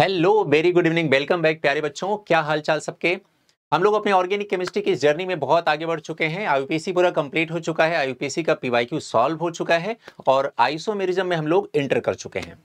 Hello very good evening, welcome back प्यारे बच्चों। क्या हाल चाल सबके। हम लोग अपने ऑर्गेनिक केमिस्ट्री की जर्नी में बहुत आगे बढ़ चुके हैं। आईयूपीएसी पूरा कंप्लीट हो चुका है, आईयूपीएसी का पीवाईक्यू सॉल्व हो चुका है और आइसोमेरिज्म में हम लोग इंटर कर चुके हैं।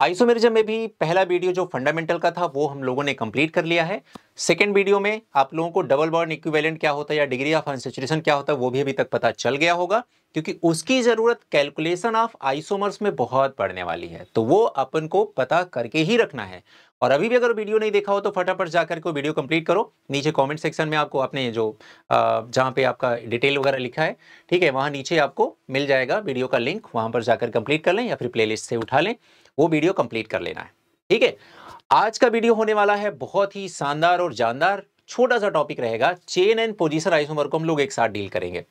आइसोमेरिज्म में भी पहला वीडियो जो फंडामेंटल का था वो हम लोगों ने कंप्लीट कर लिया है। सेकंड वीडियो में आप लोगों को डबल बॉन्ड इक्विवेलेंट क्या होता है या डिग्री ऑफ अनसैचुरेशन क्या होता है वो भी अभी तक पता चल गया होगा, क्योंकि उसकी जरूरत कैलकुलेशन ऑफ आइसोमर्स में बहुत पड़ने वाली है, तो वो अपन को पता करके ही रखना है। और अभी भी अगर वीडियो नहीं देखा हो तो फटाफट जाकर के वीडियो कंप्लीट करो। नीचे कमेंट सेक्शन में आपको अपने जो जहाँ पे आपका डिटेल वगैरह लिखा है, ठीक है, वहाँ नीचे आपको मिल जाएगा वीडियो का लिंक, वहाँ पर जाकर कंप्लीट कर लें या फिर प्लेलिस्ट से उठा लें, वो वीडियो कंप्लीट कर लेना है। ठीक है, आज का वीडियो होने वाला है बहुत ही शानदार और जानदार। छोटा सा टॉपिक रहेगा, चेन एंड पोजीशन आइसोमर को हम लोग एक साथ डील करेंगे।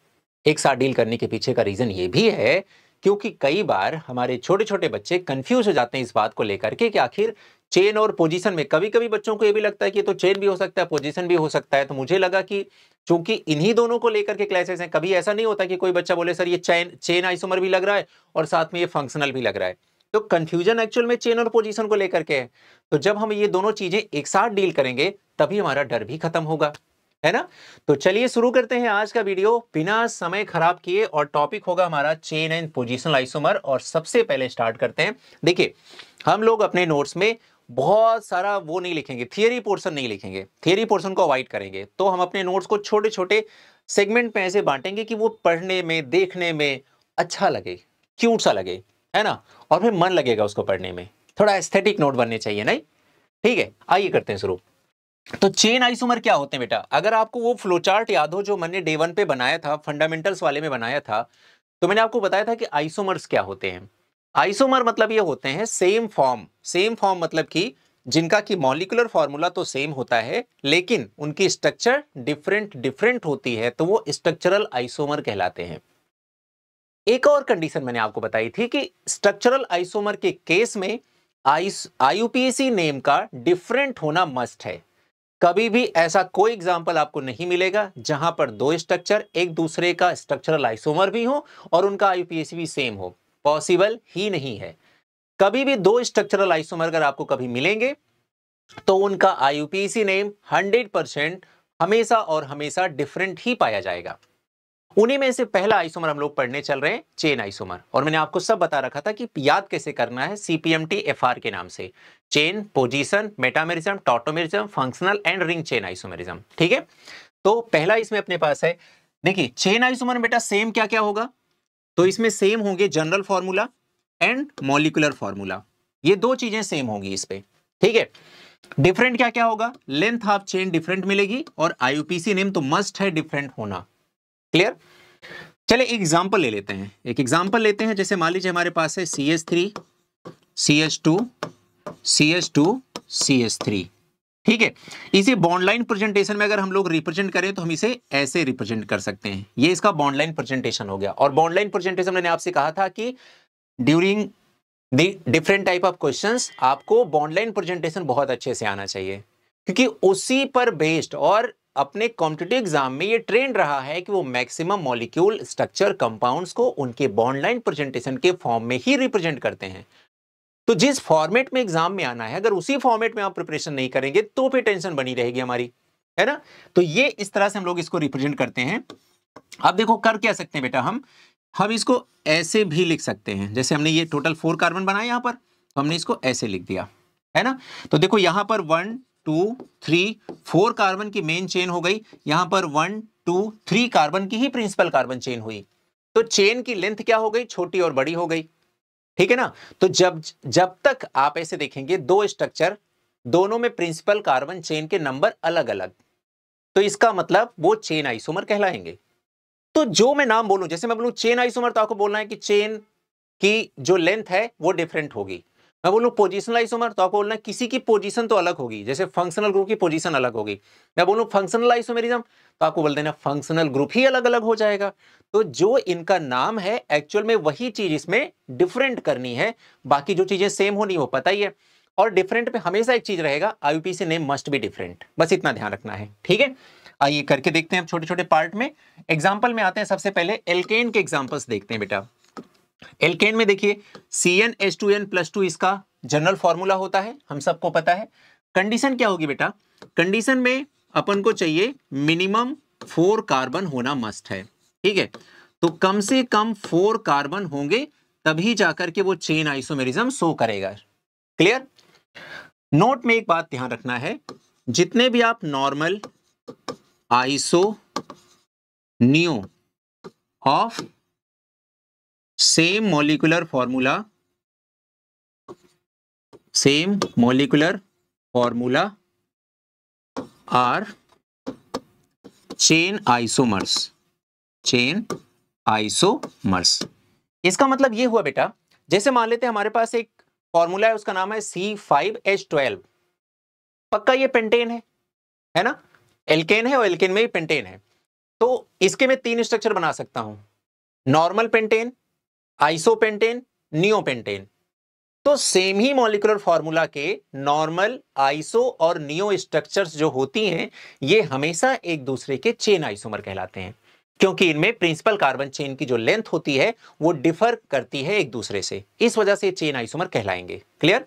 एक साथ डील करने के पीछे का रीजन ये भी है क्योंकि कई बार हमारे छोटे छोटे बच्चे कंफ्यूज हो जाते हैं इस बात को लेकर के कि आखिर चेन और पोजीशन में, कभी कभी बच्चों को ये भी लगता है कि तो चेन भी हो सकता है पोजीशन भी हो सकता है। तो मुझे लगा कि चूंकि इन्हीं दोनों को लेकर के क्लासेस हैं, कभी ऐसा नहीं होता कि कोई बच्चा बोले सर ये चेन आइसोमर भी लग रहा है और साथ में ये फंक्शनल भी लग रहा है। तो कंफ्यूजन एक्चुअल में चेन और पोजीशन को लेकर के है। तो जब हम ये दोनों चीजें एक साथ डील करेंगे तभी हमारा डर भी खत्म होगा, है ना। तो चलिए शुरू करते हैं आज का वीडियो बिना समय खराब किए, और टॉपिक होगा हमारा चेन एंड पोजीशनल आइसोमर। और सबसे पहले स्टार्ट करते हैं। देखिए, हम लोग अपने नोट्स में बहुत सारा वो नहीं लिखेंगे, थियरी पोर्शन नहीं लिखेंगे, थियरी पोर्शन को अवॉइड करेंगे। तो हम अपने नोट्स को छोटे छोटे सेगमेंट में ऐसे बांटेंगे कि वो पढ़ने में, देखने में अच्छा लगे, क्यूट सा लगे, है ना, और फिर मन लगेगा उसको पढ़ने में। थोड़ा एस्थेटिक नोट बनने चाहिए, नहीं? ठीक है, आइए करते हैं शुरू। तो चेन आइसोमर क्या होते हैं बेटा? अगर आपको वो फ्लोचार्ट याद हो जो मैंने डे 1 पे बनाया था, फंडामेंटल्स वाले में बनाया था, तो मैंने आपको बताया था कि आइसोमर्स क्या होते हैं। आइसोमर मतलब ये होते हैं सेम फॉर्म। सेम फॉर्म मतलब कि जिनका की मॉलिक्यूलर फॉर्मूला तो सेम होता है लेकिन उनकी स्ट्रक्चर डिफरेंट डिफरेंट होती है, तो वो स्ट्रक्चरल आइसोमर कहलाते हैं। एक और कंडीशन मैंने आपको बताई थी कि स्ट्रक्चरल आइसोमर के केस में आईयूपीएसी नेम का डिफरेंट होना मस्ट है। कभी भी ऐसा कोई एग्जाम्पल आपको नहीं मिलेगा जहां पर दो स्ट्रक्चर एक दूसरे का स्ट्रक्चरल आइसोमर भी हो और उनका आईयूपीएसी भी सेम हो, पॉसिबल ही नहीं है। कभी भी दो स्ट्रक्चरल आइसोमर अगर आपको कभी मिलेंगे तो उनका आईयूपीएसी नेम 100% हमेशा और हमेशा डिफरेंट ही पाया जाएगा। उन्हीं में से पहला आइसोमर हम लोग पढ़ने चल रहे हैं, चेन आइसोमर। और मैंने आपको सब बता रखा था कि याद कैसे करना है, सीपीएमटी एफआर के नाम से, chain, position, metamerism, tautomerism, functional and ring chain isomerism. ठीक है, तो पहला इसमें अपने पास है। देखिए, चेन आइसोमर में बेटा सेम क्या क्या होगा? तो इसमें सेम होंगे general formula and molecular formula, ये दो चीजें सेम होंगी इस पे। ठीक है, डिफरेंट क्या क्या होगा? लेंथ ऑफ चेन डिफरेंट मिलेगी और आईयूपीसी नेम तो मस्ट है डिफरेंट होना। क्लियर? चले एग्जाम्पल ले लेते हैं, एक एग्जाम्पल लेते हैं। जैसे मान लीजिए हमारे पास है CH3 CH2 CH2 CH3। ठीक है, इसे बॉन्ड लाइन प्रेजेंटेशन में अगर हम लोग रिप्रेजेंट करें तो हम इसे ऐसे रिप्रेजेंट कर सकते हैं। ये इसका बॉन्ड लाइन प्रेजेंटेशन हो गया। और बॉन्ड लाइन प्रेजेंटेशन मैंने आपसे कहा था कि during different type of questions आपको बॉन्ड लाइन प्रेजेंटेशन बहुत अच्छे से आना चाहिए, क्योंकि उसी पर बेस्ड और अपने कॉम्पिटिटिव एग्जाम में ये ट्रेंड रहा है कि वो मैक्सिमम मॉलिक्यूल स्ट्रक्चर कंपाउंड्स को उनके बॉन्ड लाइन प्रेजेंटेशन के फॉर्म में ही रिप्रेजेंट करते हैं। तो जिस फॉर्मेट में एग्जाम में आना है, अगर उसी फॉर्मेट में आप प्रिपरेशन नहीं करेंगे तो फिर टेंशन बनी रहेगी हमारी, है ना। तो ये इस तरह से हम लोग इसको रिप्रेजेंट करते हैं। अब देखो कर क्या सकते हैं बेटा, हम इसको ऐसे भी लिख सकते हैं। जैसे हमने ये टोटल 4 कार्बन बनाए यहां पर, तो हमने इसको ऐसे लिख दिया, है ना। तो देखो यहां पर 1 2 3 4 कार्बन की मेन चेन हो गई, यहां पर 1 2 3 कार्बन की ही प्रिंसिपल कार्बन चेन हुई। तो चेन की लेंथ क्या हो गई? छोटी और बड़ी हो गई। ठीक है ना। तो जब तक आप ऐसे देखेंगे दो स्ट्रक्चर, दोनों में प्रिंसिपल कार्बन चेन के नंबर अलग अलग, तो इसका मतलब वो चेन आइसोमर कहलाएंगे। तो जो मैं नाम बोलूं, जैसे मैं बोलूं चेन आइसोमर, तो आपको बोलना है कि चेन की जो लेंथ है वो डिफरेंट होगी। मैं बोलूं पोजिशनल आइसोमर, तो आपको बोलना है किसी की पोजीशन तो अलग होगी, जैसे फंक्शनल ग्रुप की पोजीशन अलग होगी। मैं बोलूं फंक्शनल आइसोमेरिज्म, तो आपको बोल देना फंक्शनल ग्रुप ही अलग अलग हो जाएगा। तो जो इनका नाम है एक्चुअल में वही चीज इसमें डिफरेंट करनी है, बाकी जो चीजें सेम होनी वो पता ही है। और डिफरेंट पे हमेशा एक चीज रहेगा, IUPAC name must be different, बस इतना ध्यान रखना है। ठीक है, आइए करके देखते हैं छोटे छोटे पार्ट में। एग्जाम्पल में आते हैं। सबसे पहले एल्केन के एग्जाम्पल्स देखते हैं बेटा। एल्केन में देखिए CnH2n+2 इसका जनरल फॉर्मूला होता है, हम सबको पता है। कंडीशन क्या होगी बेटा, कंडीशन में अपन को चाहिए मिनिमम 4 कार्बन होना मस्ट है, ठीक है। तो कम से कम 4 कार्बन होंगे तभी जाकर के वो चेन आइसोमेरिज्म शो करेगा। क्लियर। नोट में एक बात ध्यान रखना है, जितने भी आप normal iso neo of same molecular formula are chain isomers. इसका मतलब ये हुआ बेटा, जैसे मान लेते हैं हमारे पास एक फॉर्मूला है, उसका नाम है C5H12, पक्का ये पेंटेन है ना, एल्केन है और एल्केन में ही पेंटेन है। तो इसके मैं 3 स्ट्रक्चर बना सकता हूं, नॉर्मल पेंटेन, आइसोपेंटेन, नियोपेंटेन। तो सेम ही मॉलिक्यूलर फॉर्मूला के नॉर्मल, आइसो और नियो स्ट्रक्चर्स जो होती हैं, ये हमेशा एक दूसरे के चेन आइसोमर कहलाते हैं, क्योंकि इनमें प्रिंसिपल कार्बन चेन की जो लेंथ होती है वो डिफर करती है एक दूसरे से, इस वजह से चेन आइसोमर कहलाएंगे। क्लियर,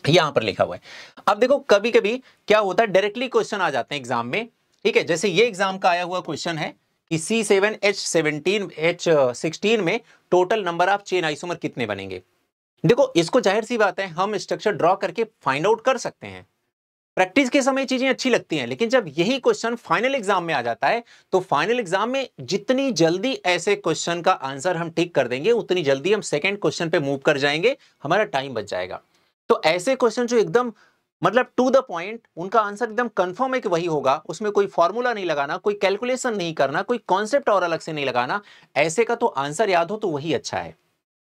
यहां पर लिखा हुआ है। अब देखो कभी कभी क्या होता है, डायरेक्टली क्वेश्चन आ जाते हैं एग्जाम में, ठीक है। जैसे ये एग्जाम का आया हुआ क्वेश्चन है कि C7H16 में total number of chain isomer कितने बनेंगे। देखो इसको जाहिर सी बात है हम स्ट्रक्चर ड्रॉ करके फाइंड आउट कर सकते हैं, प्रैक्टिस के समय चीजें अच्छी लगती हैं, लेकिन जब यही क्वेश्चन फाइनल एग्जाम में आ जाता है तो फाइनल एग्जाम में जितनी जल्दी ऐसे क्वेश्चन का आंसर हम टिक कर देंगे उतनी जल्दी हम सेकंड क्वेश्चन पे मूव कर जाएंगे, हमारा टाइम बच जाएगा। तो ऐसे क्वेश्चन जो एकदम मतलब टू द पॉइंट, उनका आंसर एकदम कंफर्म है कि वही होगा, उसमें कोई फॉर्मूला नहीं लगाना, कोई कैलकुलेशन नहीं करना, कोई कॉन्सेप्ट और अलग से नहीं लगाना, ऐसे का तो आंसर याद हो तो वही अच्छा है,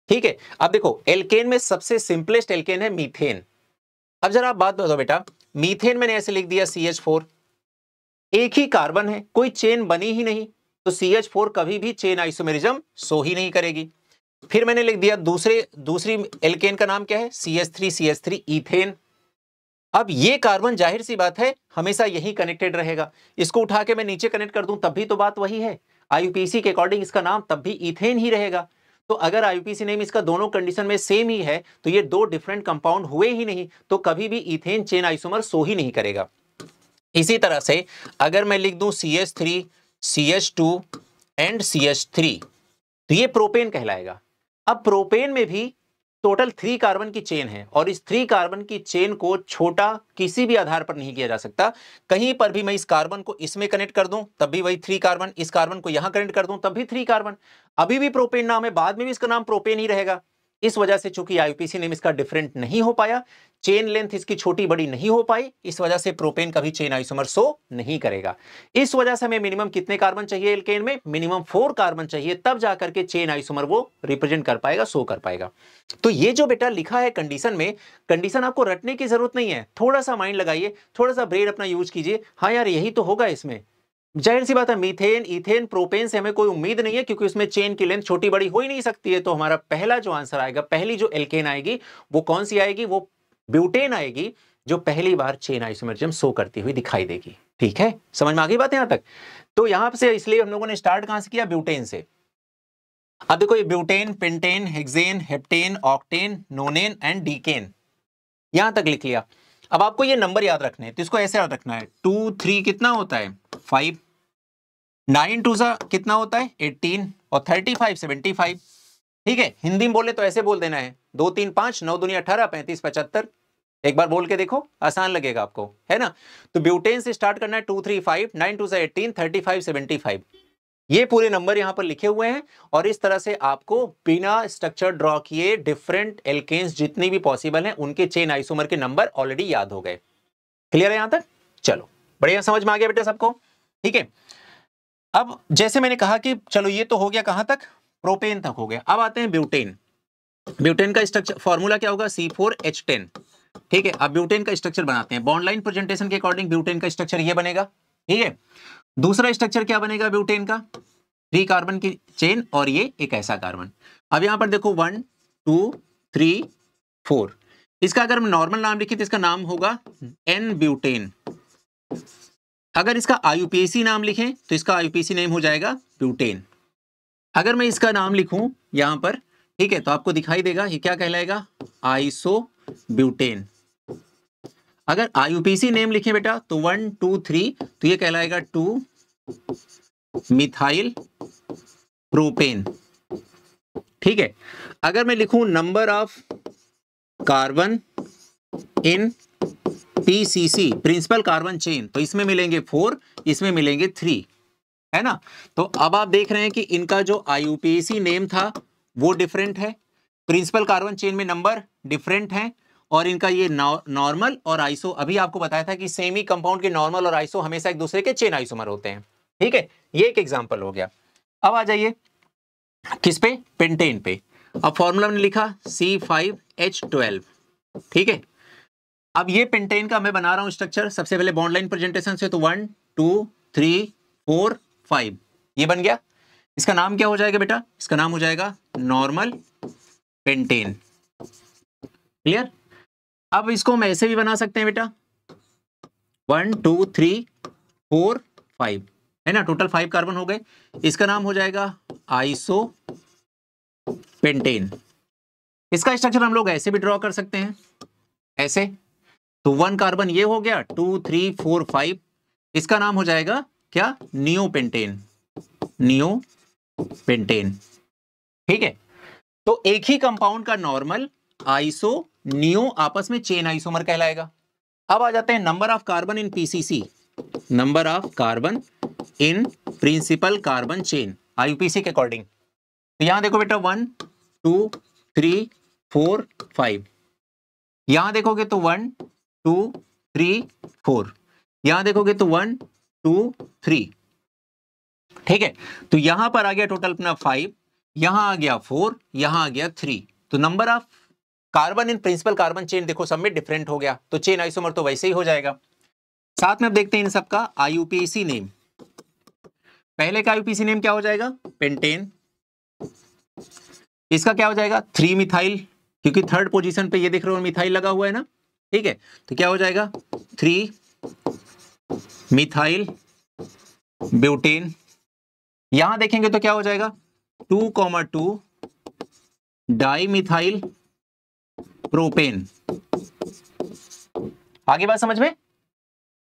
ठीक है। अब देखो एल्केन में सबसे सिंपलेस्ट एल्केन है मीथेन। अब जरा आप बात बताओ बेटा, मीथेन मैंने ऐसे लिख दिया CH4, एक ही कार्बन है, कोई चेन बनी ही नहीं, तो CH4 कभी भी चेन आइसोमेरिज्म शो ही नहीं करेगी। फिर मैंने लिख दिया दूसरी एल्केन का नाम क्या है, CH3 इथेन। अब ये कार्बन जाहिर सी बात है हमेशा यही कनेक्टेड रहेगा, इसको उठा के मैं नीचे कनेक्ट कर दूं तब भी तो बात वही है, IUPAC के अकॉर्डिंग इसका नाम तब भी इथेन ही रहेगा। तो अगर IUPAC नेम इसका दोनों कंडीशन में सेम ही है तो ये दो डिफरेंट कंपाउंड हुए ही नहीं, तो कभी भी इथेन चेन आइसोमर शो ही नहीं करेगा। इसी तरह से अगर मैं लिख दूं CH3 CH2 एंड CH3 तो ये प्रोपेन कहलाएगा। अब प्रोपेन में भी टोटल 3 कार्बन की चेन है और इस 3 कार्बन की चेन को छोटा किसी भी आधार पर नहीं किया जा सकता। कहीं पर भी मैं इस कार्बन को इसमें कनेक्ट कर दूं तब भी वही 3 कार्बन, इस कार्बन को यहां कनेक्ट कर दूं तब भी 3 कार्बन, अभी भी प्रोपेन नाम है, बाद में भी इसका नाम प्रोपेन ही रहेगा। इस वजह से चूंकि IUPAC नेम इसका डिफरेंट नहीं हो पाया, चेन लेंथ इसकी छोटी बड़ी नहीं हो पाई, इस वजह से प्रोपेन कभी चेन आइसोमर शो नहीं करेगा। इस वजह से हमें मिनिमम कितने कार्बन चाहिए एल्केन में, मिनिमम 4 कार्बन चाहिए, तब जाकर के चेन आइसोमर वो रिप्रेजेंट कर पाएगा, शो कर पाएगा। तो ये जो बेटा लिखा है कंडीशन में, कंडीशन आपको रटने की जरूरत नहीं है, थोड़ा सा माइंड लगाइए, थोड़ा सा ब्रेन अपना यूज कीजिए, हाँ यार यही तो होगा इसमें। जाहिर सी बात है मीथेन, इथेन, प्रोपेन से हमें कोई उम्मीद नहीं है क्योंकि उसमें चेन की लेंथ छोटी बड़ी हो ही नहीं सकती है। तो हमारा पहला जो आंसर आएगा, पहली जो एल्केन आएगी वो कौन सी आएगी, वो ब्यूटेन आएगी, जो पहली बार चेन आइसोमरिज्म शो करती हुई दिखाई देगी। ठीक है, समझ में आ गई बात यहां तक। तो यहां से इसलिए हम लोगों ने स्टार्ट कहां से किया, ब्यूटेन से। अब देखो ये butane, pentane, hexane, heptane, octane, नोनेन and decane, यहां तक लिख लिया। अब आपको ये नंबर याद रखने हैं तो इसको ऐसे याद रखना है, 2 3 कितना होता है 5, 9 2 सा कितना होता है 18 और 35 75। ठीक है, हिंदी में बोले तो ऐसे बोल देना है 2 3 5 9 दूनी 18 35 75। एक बार बोल के देखो, आसान लगेगा आपको, है ना। तो ब्यूटेन से स्टार्ट करना है 2 3 5, 9 2 सा 18, 35 75, ये पूरे नंबर यहां पर लिखे हुए हैं। और इस तरह से आपको बिना स्ट्रक्चर ड्रॉ किए डिफरेंट एल्केन्स जितनी भी पॉसिबल हैं उनके चेन आइसोमर के नंबर ऑलरेडी याद हो गए। क्लियर है यहां तक, चलो बढ़िया, समझ में आ गया बेटे सबको। ठीक है, अब जैसे मैंने कहा कि चलो ये तो हो गया कहां तक, प्रोपेन तक हो गया। अब आते हैं ब्यूटेन। ब्यूटेन का स्ट्रक्चर फॉर्मूला क्या होगा, C4H10। ठीक है, अब ब्यूटेन का स्ट्रक्चर बनाते हैं, बॉन्ड लाइन प्रेजेंटेशन के अकॉर्डिंग ब्यूटेन का स्ट्रक्चर ये बनेगा। ठीक है, दूसरा स्ट्रक्चर क्या बनेगा ब्यूटेन का, 3 कार्बन की चेन और ये एक ऐसा कार्बन। अब यहां पर देखो 1 2 3 4, इसका अगर हम नॉर्मल नाम लिखें तो इसका नाम होगा N ब्यूटेन। अगर इसका IUPAC नाम लिखें तो इसका IUPAC नेम हो जाएगा ब्यूटेन। अगर मैं इसका नाम लिखूं यहां पर, ठीक है, तो आपको दिखाई देगा ये क्या कहलाएगा, आइसोब्यूटेन। अगर आईयूपीसी नेम लिखे बेटा तो 1 2 3, तो ये कहलाएगा 2 मिथाइल प्रोपेन। ठीक है, अगर मैं लिखूं number of carbon in PCC principal carbon chain, तो इसमें मिलेंगे 4, इसमें मिलेंगे 3, है ना। तो अब आप देख रहे हैं कि इनका जो आईयूपीएसी नेम था वो डिफरेंट है, प्रिंसिपल कार्बन चेन में नंबर डिफरेंट है, और इनका ये नॉर्मल और आइसो, अभी आपको बताया था कि सेम ही कंपाउंड के नॉर्मल और आइसो हमेशा एक दूसरे के चेन आइसोमर होते हैं। ठीक है, ये एक एग्जांपल हो गया। अब आ जाइए किस पे, पेंटेन पे। अब फॉर्मूला में लिखा C5H12। ठीक है, अब ये पेंटेन का मैं बना रहा हूं स्ट्रक्चर, सबसे पहले बॉन्ड लाइन प्रेजेंटेशन से, तो 1 2 3 4 5 ये बन गया। इसका नाम क्या हो जाएगा बेटा, इसका नाम हो जाएगा नॉर्मल पेंटेन। क्लियर। अब इसको हम ऐसे भी बना सकते हैं बेटा, 1 2 3 4 5, है ना, टोटल 5 कार्बन हो गए। इसका नाम हो जाएगा आइसो पेंटेन। इसका स्ट्रक्चर हम लोग ऐसे भी ड्रॉ कर सकते हैं, ऐसे, तो 1 कार्बन ये हो गया, 2 3 4 5, इसका नाम हो जाएगा क्या, नियोपेंटेन, नियोपेंटेन। ठीक है, तो एक ही कंपाउंड का नॉर्मल, आइसो, नियो आपस में चेन आइसोमर कहलाएगा। अब आ जाते हैं number of carbon in PCC, number of carbon in principle carbon chain IUPAC के अकॉर्डिंग। तो यहां देखो बेटा 1 2 3 4 5, यहां देखोगे तो 1 2 3 4, यहां देखोगे तो 1 2 3। ठीक है, तो यहां पर आ गया टोटल अपना 5, यहां आ गया 4, यहां आ गया 3। तो number of carbon in principle carbon chain देखो सब में डिफरेंट हो गया, तो चेन आइसोमर तो वैसे ही हो जाएगा। साथ में अब देखते हैं इन सबका आईयूपीएसी नेम। पहले का आईयूपीएसी नेम क्या हो जाएगा, पेंटेन। इसका क्या हो जाएगा, 3 मिथाइल, क्योंकि थर्ड पोजीशन पे ये देख रहे हो मिथाइल लगा हुआ है ना। ठीक है, तो क्या हो जाएगा 3 मिथाइल ब्यूटेन। यहां देखेंगे तो क्या हो जाएगा 2,2 डाई मिथाइल प्रोपेन। आगे बात समझ में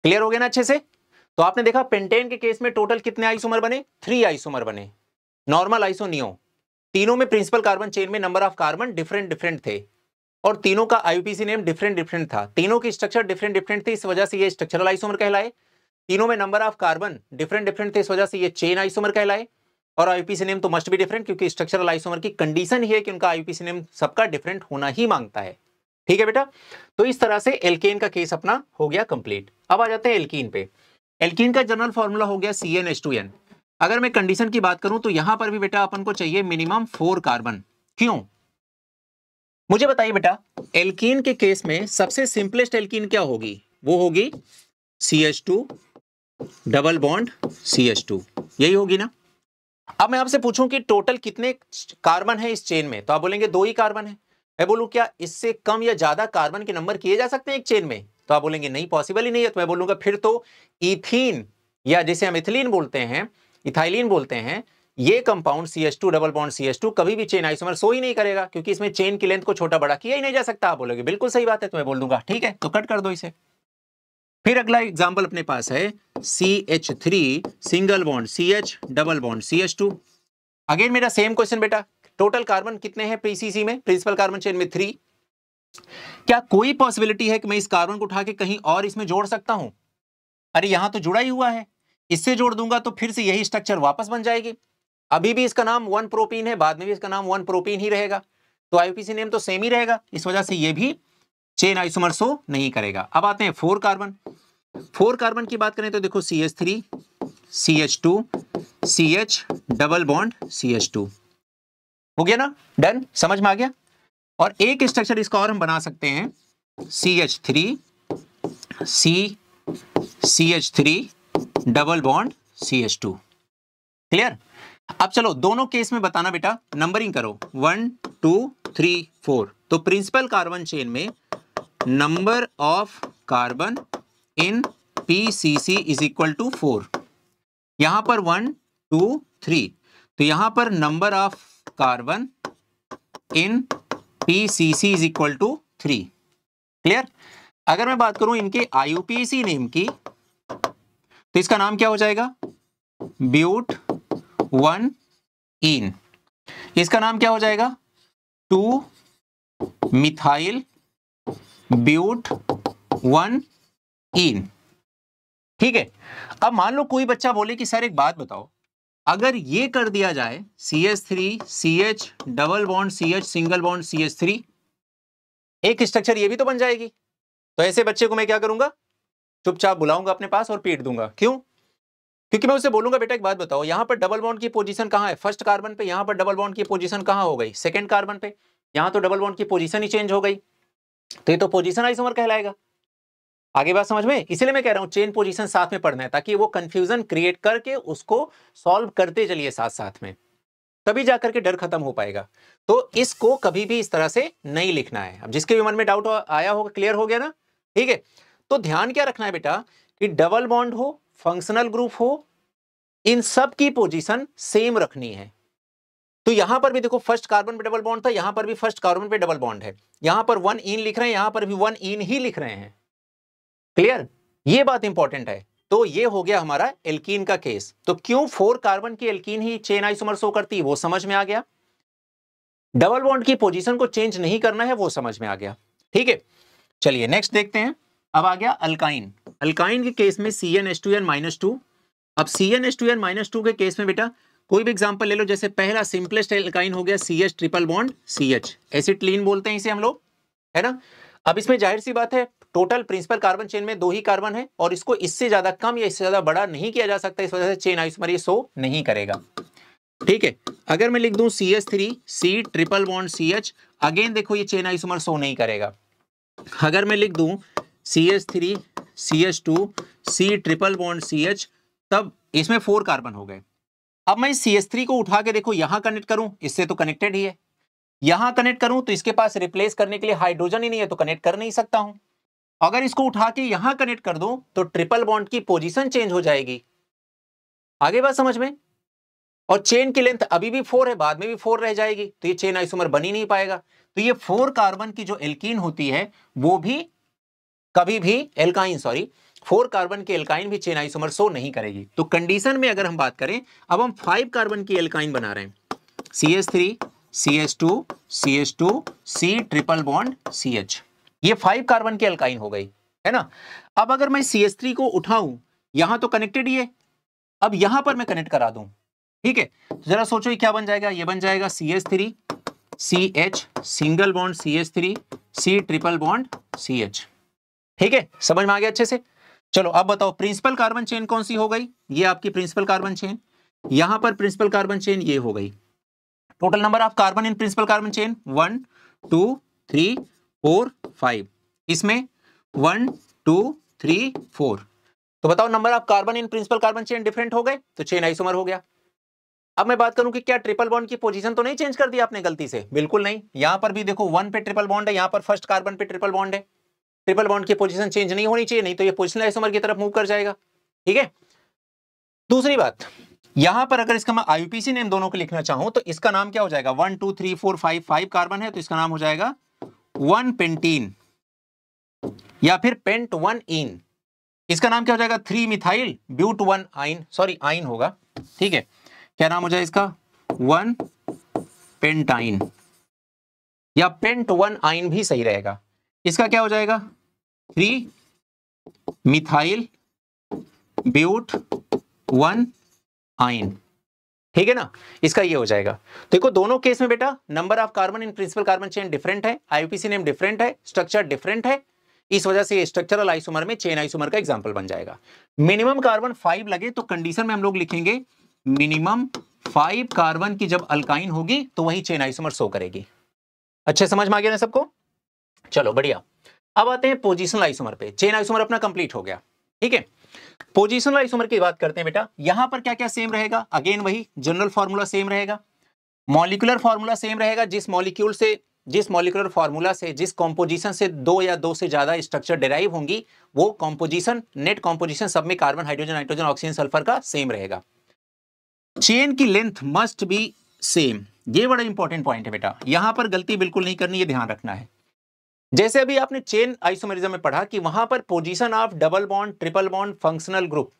क्लियर हो गया ना अच्छे से। तो आपने देखा पेंटेन के केस में टोटल कितने आइसोमर बने, 3 आइसोमर बने, नॉर्मल, आइसो, नियो। तीनों में प्रिंसिपल कार्बन चेन में number of carbon different different थे, और तीनों का आईयूपीएसी नेम डिफरेंट डिफरेंट था, तीनों की स्ट्रक्चर डिफरेंट डिफरेंट थी, इस वजह से ये स्ट्रक्चरल आइसोमर कहलाए। तीनों में number of carbon different different थे, इस वजह से ये चेन आइसोमर कहलाए। और आईयूपीएसी नेम तो मस्ट बी डिफरेंट, क्योंकि स्ट्रक्चरल आइसोमर की कंडीशन ही है कि उनका आईयूपीएसी नेम सबका डिफरेंट होना ही मांगता है। ठीक है बेटा, तो इस तरह से एल्केन का केस अपना हो गया कंप्लीट। अब आ जाते हैं एल्कीन पे। एल्कीन का जनरल फॉर्मूला हो गया CnH2n। अगर मैं कंडीशन की बात करूं तो यहां पर भी बेटा अपन को चाहिए मिनिमम 4 कार्बन। क्यों, मुझे बताइए बेटा, एल्कीन के केस में सबसे सिंपलेस्ट एल्कीन क्या होगी, वो होगी CH2 डबल बॉन्ड CH2, यही होगी ना। अब मैं आपसे पूछूं कि टोटल कितने कार्बन है इस चेन में, तो आप बोलेंगे 2 ही कार्बन है। मैं बोलूं क्या इससे कम या ज्यादा कार्बन के नंबर किए जा सकते हैं एक चेन में, तो आप बोलेंगे नहीं, पॉसिबल ही नहीं है। तो मैं बोलूंगा फिर तो इथीन, या जिसे हम इथिलीन बोलते हैं, इथाइलिन बोलते हैं, ये compound CH2 double bond CH2 कभी भी चेन आइसोमर सो ही नहीं करेगा, क्योंकि इसमें चेन की लेंथ को छोटा बड़ा किया ही नहीं जा सकता। आप बोलोगे बिल्कुल सही बात है, तो मैं बोल दूंगा ठीक है, तो कट कर दो इसे। फिर अगला एग्जाम्पल अपने पास है CH3 single bond CH double bond CH2। Again मेरा सेम क्वेश्चन बेटा, टोटल कार्बन कितने हैं पीसीसी में, प्रिंसिपल कार्बन चेन में 3। क्या कोई पॉसिबिलिटी है कि मैं इस कार्बन को उठा के कहीं और इसमें जोड़ सकता हूं? अरे यहां तो जुड़ा ही हुआ है, इससे जोड़ दूंगा तो फिर से यही स्ट्रक्चर वापस बन जाएगी। अभी भी इसका नाम 1 प्रोपीन है, बाद में भी इसका नाम 1 प्रोपीन ही रहेगा, तो आईयूपीएसी नेम तो सेम ही रहेगा, इस वजह से ये भी चेन आइसोमर सो नहीं करेगा। अब आते हैं 4 कार्बन। 4 कार्बन की बात करें तो देखो CH3 CH2 CH double bond CH2 हो गया ना, डन, समझ में आ गया। और एक स्ट्रक्चर इसका और हम बना सकते हैं CH3 CH3 double bond CH2। Clear. अब चलो दोनों केस में बताना बेटा, नंबरिंग करो 1 2 3 4। तो प्रिंसिपल कार्बन चेन में number of carbon in PCC is equal to 4। यहां पर 1 2 3, तो यहां पर number of carbon in PCC is equal to 3। Clear? अगर मैं बात करूं इनके IUPAC नेम की, तो इसका नाम क्या हो जाएगा? ब्यूट 1 इन। इसका नाम क्या हो जाएगा? 2 मिथाइल ब्यूट 1 इन। ठीक है। अब मान लो कोई बच्चा बोले कि सर एक बात बताओ, अगर ये कर दिया जाए CH3 CH double bond CH single bond CH3, एक स्ट्रक्चर ये भी तो बन जाएगी। तो ऐसे बच्चे को मैं क्या करूंगा? चुपचाप बुलाऊंगा अपने पास और पीट दूंगा। क्यों? क्योंकि मैं उससे बोलूंगा बेटा एक बात बताओ, यहां पर डबल बॉन्ड की पोजीशन कहां है? फर्स्ट कार्बन पे। यहां पर डबल बॉन्ड की पोजीशन कहां हो गई? सेकंड कार्बन पे। यहां तो डबल बॉन्ड की पोजीशन ही चेंज हो गई, तो ये तो पोजीशन आइसोमर कहलाएगा। आगे बात समझ में? इसीलिए मैं कह रहा हूं चेन पोजीशन साथ में पढ़ना है, ताकि वो कंफ्यूजन क्रिएट करके उसको सॉल्व करते चलिए साथ साथ में, तभी जाकर के डर खत्म हो पाएगा। तो इसको कभी भी इस तरह से नहीं लिखना है। अब जिसके भी मन में डाउट आया होगा, क्लियर हो गया ना? ठीक है। तो ध्यान क्या रखना है बेटा कि डबल बॉन्ड हो, फंक्शनल ग्रुप हो, इन सब की पोजीशन सेम रखनी है। तो यहां पर भी देखो फर्स्ट कार्बन पे डबल बॉन्ड था, यहां पर भी फर्स्ट कार्बन पे डबल बॉन्ड है, यहां पर 1 इन लिख रहे हैं, यहां पर भी 1 इन ही लिख रहे हैं। क्लियर? ये बात इंपॉर्टेंट है। तो ये हो गया हमारा एल्कीन का केस। तो क्यों 4 कार्बन की एल्कीन ही चेन आइसोमर शो करती है वो समझ में आ गया। डबल बॉन्ड की पोजीशन को चेंज नहीं करना है वो समझ में आ गया। ठीक है, चलिए नेक्स्ट देखते हैं। अब आ गया अल्काइन। अल्काइन के केस में CnH2n-2। अब CnH2n-2 के केस में बेटा कोई भी एग्जांपल ले लो, जैसे पहला सिंपलेस्ट एल्काइन हो गया CH triple bond CH, acetylene बोलते हैं इसे हम लोग, है ना। अब इसमें जाहिर सी बात है टोटल प्रिंसिपल कार्बन चेन में 2 ही कार्बन है और इसको इससे ज्यादा कम या इससे ज्यादा बड़ा नहीं किया जा सकता, इस वजह से चेन आइसोमर ये शो नहीं करेगा। ठीक है। अगर मैं लिख दूं CH3 C triple bond CH, again देखो ये चेन आइसोमर शो नहीं करेगा। अगर मैं लिख दूं CH3 CH2 C triple bond CH, तब इसमें 4 कार्बन हो गए। अब मैं CH3 को उठा के देखो यहां कनेक्ट करूं, इससे तो कनेक्टेड ही है, यहां कनेक्ट करूं तो इसके पास रिप्लेस करने के लिए हाइड्रोजन ही नहीं है, तो कनेक्ट कर नहीं सकता हूं। अगर इसको उठा के यहां कनेक्ट कर दूं तो ट्रिपल बॉन्ड की पोजीशन चेंज हो जाएगी। आगे बात समझ में? और चेन की लेंथ अभी भी 4 है, बाद में भी 4 रह जाएगी, तो ये चेन आइसोमर बन ही नहीं पाएगा। तो ये 4 कार्बन की जो एल्कीन होती है वो भी कभी भी एल्काइन 4 कार्बन की एल्काइन भी चेन आइसोमर शो नहीं करेगी। तो कंडीशन में अगर हम बात करें, अब हम 5 कार्बन की एल्काइन बना रहे हैं, CH3 CH2 CH2 C triple bond CH, ये 5 कार्बन की एल्काइन हो गई, है ना। अब अगर मैं CH3 को उठाऊं, यहां तो कनेक्टेड ही है, अब यहां पर मैं कनेक्ट करा दूं, ठीक है, तो जरा सोचो ये क्या बन जाएगा। ये बन जाएगा CH3 CH single bond CH3 C triple bond CH। ठीक है, समझ में आ गया अच्छे से? चलो अब बताओ प्रिंसिपल कार्बन चेन कौन सी हो गई? ये आपकी प्रिंसिपल कार्बन चेन, यहां पर प्रिंसिपल कार्बन चेन ये हो गई। Total number of carbon in principle carbon chain 1 2 3 4 5, इसमें 1 2 3 4। तो बताओ number of carbon in principle carbon chain different हो गए, तो चेन आइसोमर हो गया। अब मैं बात करूं कि क्या ट्रिपल बॉन्ड की पोजीशन तो नहीं चेंज कर दिया आपने गलती से? बिल्कुल नहीं। यहां पर भी देखो 1 पे ट्रिपल बॉन्ड है, यहां पर फर्स्ट कार्बन पे ट्रिपल बॉन्ड है, ट्रिपल बॉन्ड की पोजीशन चेंज नहीं होनी चाहिए, नहीं तो ये पोजिशनल आइसोमर की तरफ मूव कर जाएगा। ठीक है। दूसरी बात, यहां पर अगर इसका मैं IUPAC नेम दोनों को लिखना चाहूं तो इसका नाम क्या हो जाएगा? 1 2 3 4 5 कार्बन है, तो इसका नाम हो जाएगा 1 पेंटीन या फिर पेंट 1 इन। इसका नाम क्या हो जाएगा? 3 मिथाइल ब्यूट 1 आइन, आइन होगा। ठीक है, क्या नाम हो जाए इसका? 1 पेंटाइन या पेंट 1 आइन भी सही रहेगा। इसका क्या हो जाएगा? 3 मिथाइल ब्यूट 1 आइन। ठीक है ना, इसका ये हो जाएगा। देखो दोनों केस में बेटा number of carbon in principle carbon chain different है, IUPAC नेम डिफरेंट है, स्ट्रक्चर डिफरेंट है, इस वजह से स्ट्रक्चरल आइसोमर में चेन आइसोमर का एग्जांपल बन जाएगा। मिनिमम कार्बन 5 लगे तो कंडीशन में हम लोग लिखेंगे मिनिमम 5 कार्बन की जब अल्काइन होगी तो वही चेन आइसोमर शो करेगी। अच्छे समझ में आ गया ना सबको? चलो बढ़िया। अब आते हैं पोजिशनल आइसोमर पे। चेन आइसोमर अपना कंप्लीट हो गया। ठीक है, पोजिशनल आइसोमर की बात करते हैं बेटा। यहां पर क्या क्या सेम रहेगा? अगेन वही जनरल फॉर्मूला सेम रहेगा, मॉलिक्यूलर फॉर्मूला सेम रहेगा। जिस मॉलिक्यूलर फॉर्मूला से, जिस कॉम्पोजिशन से 2 या 2 से ज्यादा स्ट्रक्चर डिराइव होंगी, वो कॉम्पोजिशन, नेट कॉम्पोजिशन सब में carbon hydrogen nitrogen oxygen sulphur का सेम रहेगा। चेन की लेंथ मस्ट बी सेम। ये बड़ा इंपॉर्टेंट पॉइंट है बेटा, यहां पर गलती बिल्कुल नहीं करनी, ये ध्यान रखना है। जैसे अभी आपने चेन आइसोमेरिज्म में पढ़ा कि वहां पर position of double bond, triple bond, functional group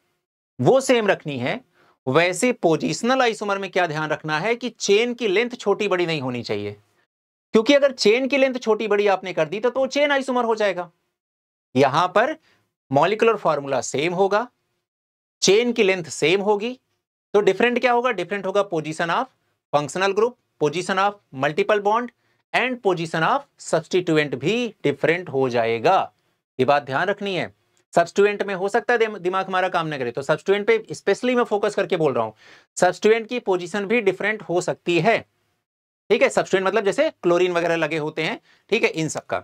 वो सेम रखनी है, वैसे पोजिशनल आइसोमर में क्या ध्यान रखना है कि चेन की लेंथ छोटी बड़ी नहीं होनी चाहिए, क्योंकि अगर चेन की लेंथ छोटी बड़ी आपने कर दी तो चेन आइसोमर हो जाएगा। यहां पर मॉलिक्यूलर फॉर्मूला सेम होगा, चेन की लेंथ सेम होगी, तो डिफरेंट क्या होगा? डिफरेंट होगा position of functional group, position of multiple bond and position of substituent भी डिफरेंट हो जाएगा। ये बात ध्यान रखनी है। सब्स्टिट्यूएंट में हो सकता है दिमाग हमारा काम न करे, तो सब्स्टिट्यूएंट पे स्पेशली मैं फोकस करके बोल रहा हूं, सब्स्टिट्यूएंट की पोजीशन भी डिफरेंट हो सकती है। ठीक है, सब्स्टिट्यूएंट मतलब जैसे क्लोरीन वगैरह लगे होते हैं, ठीक है, इन सब का।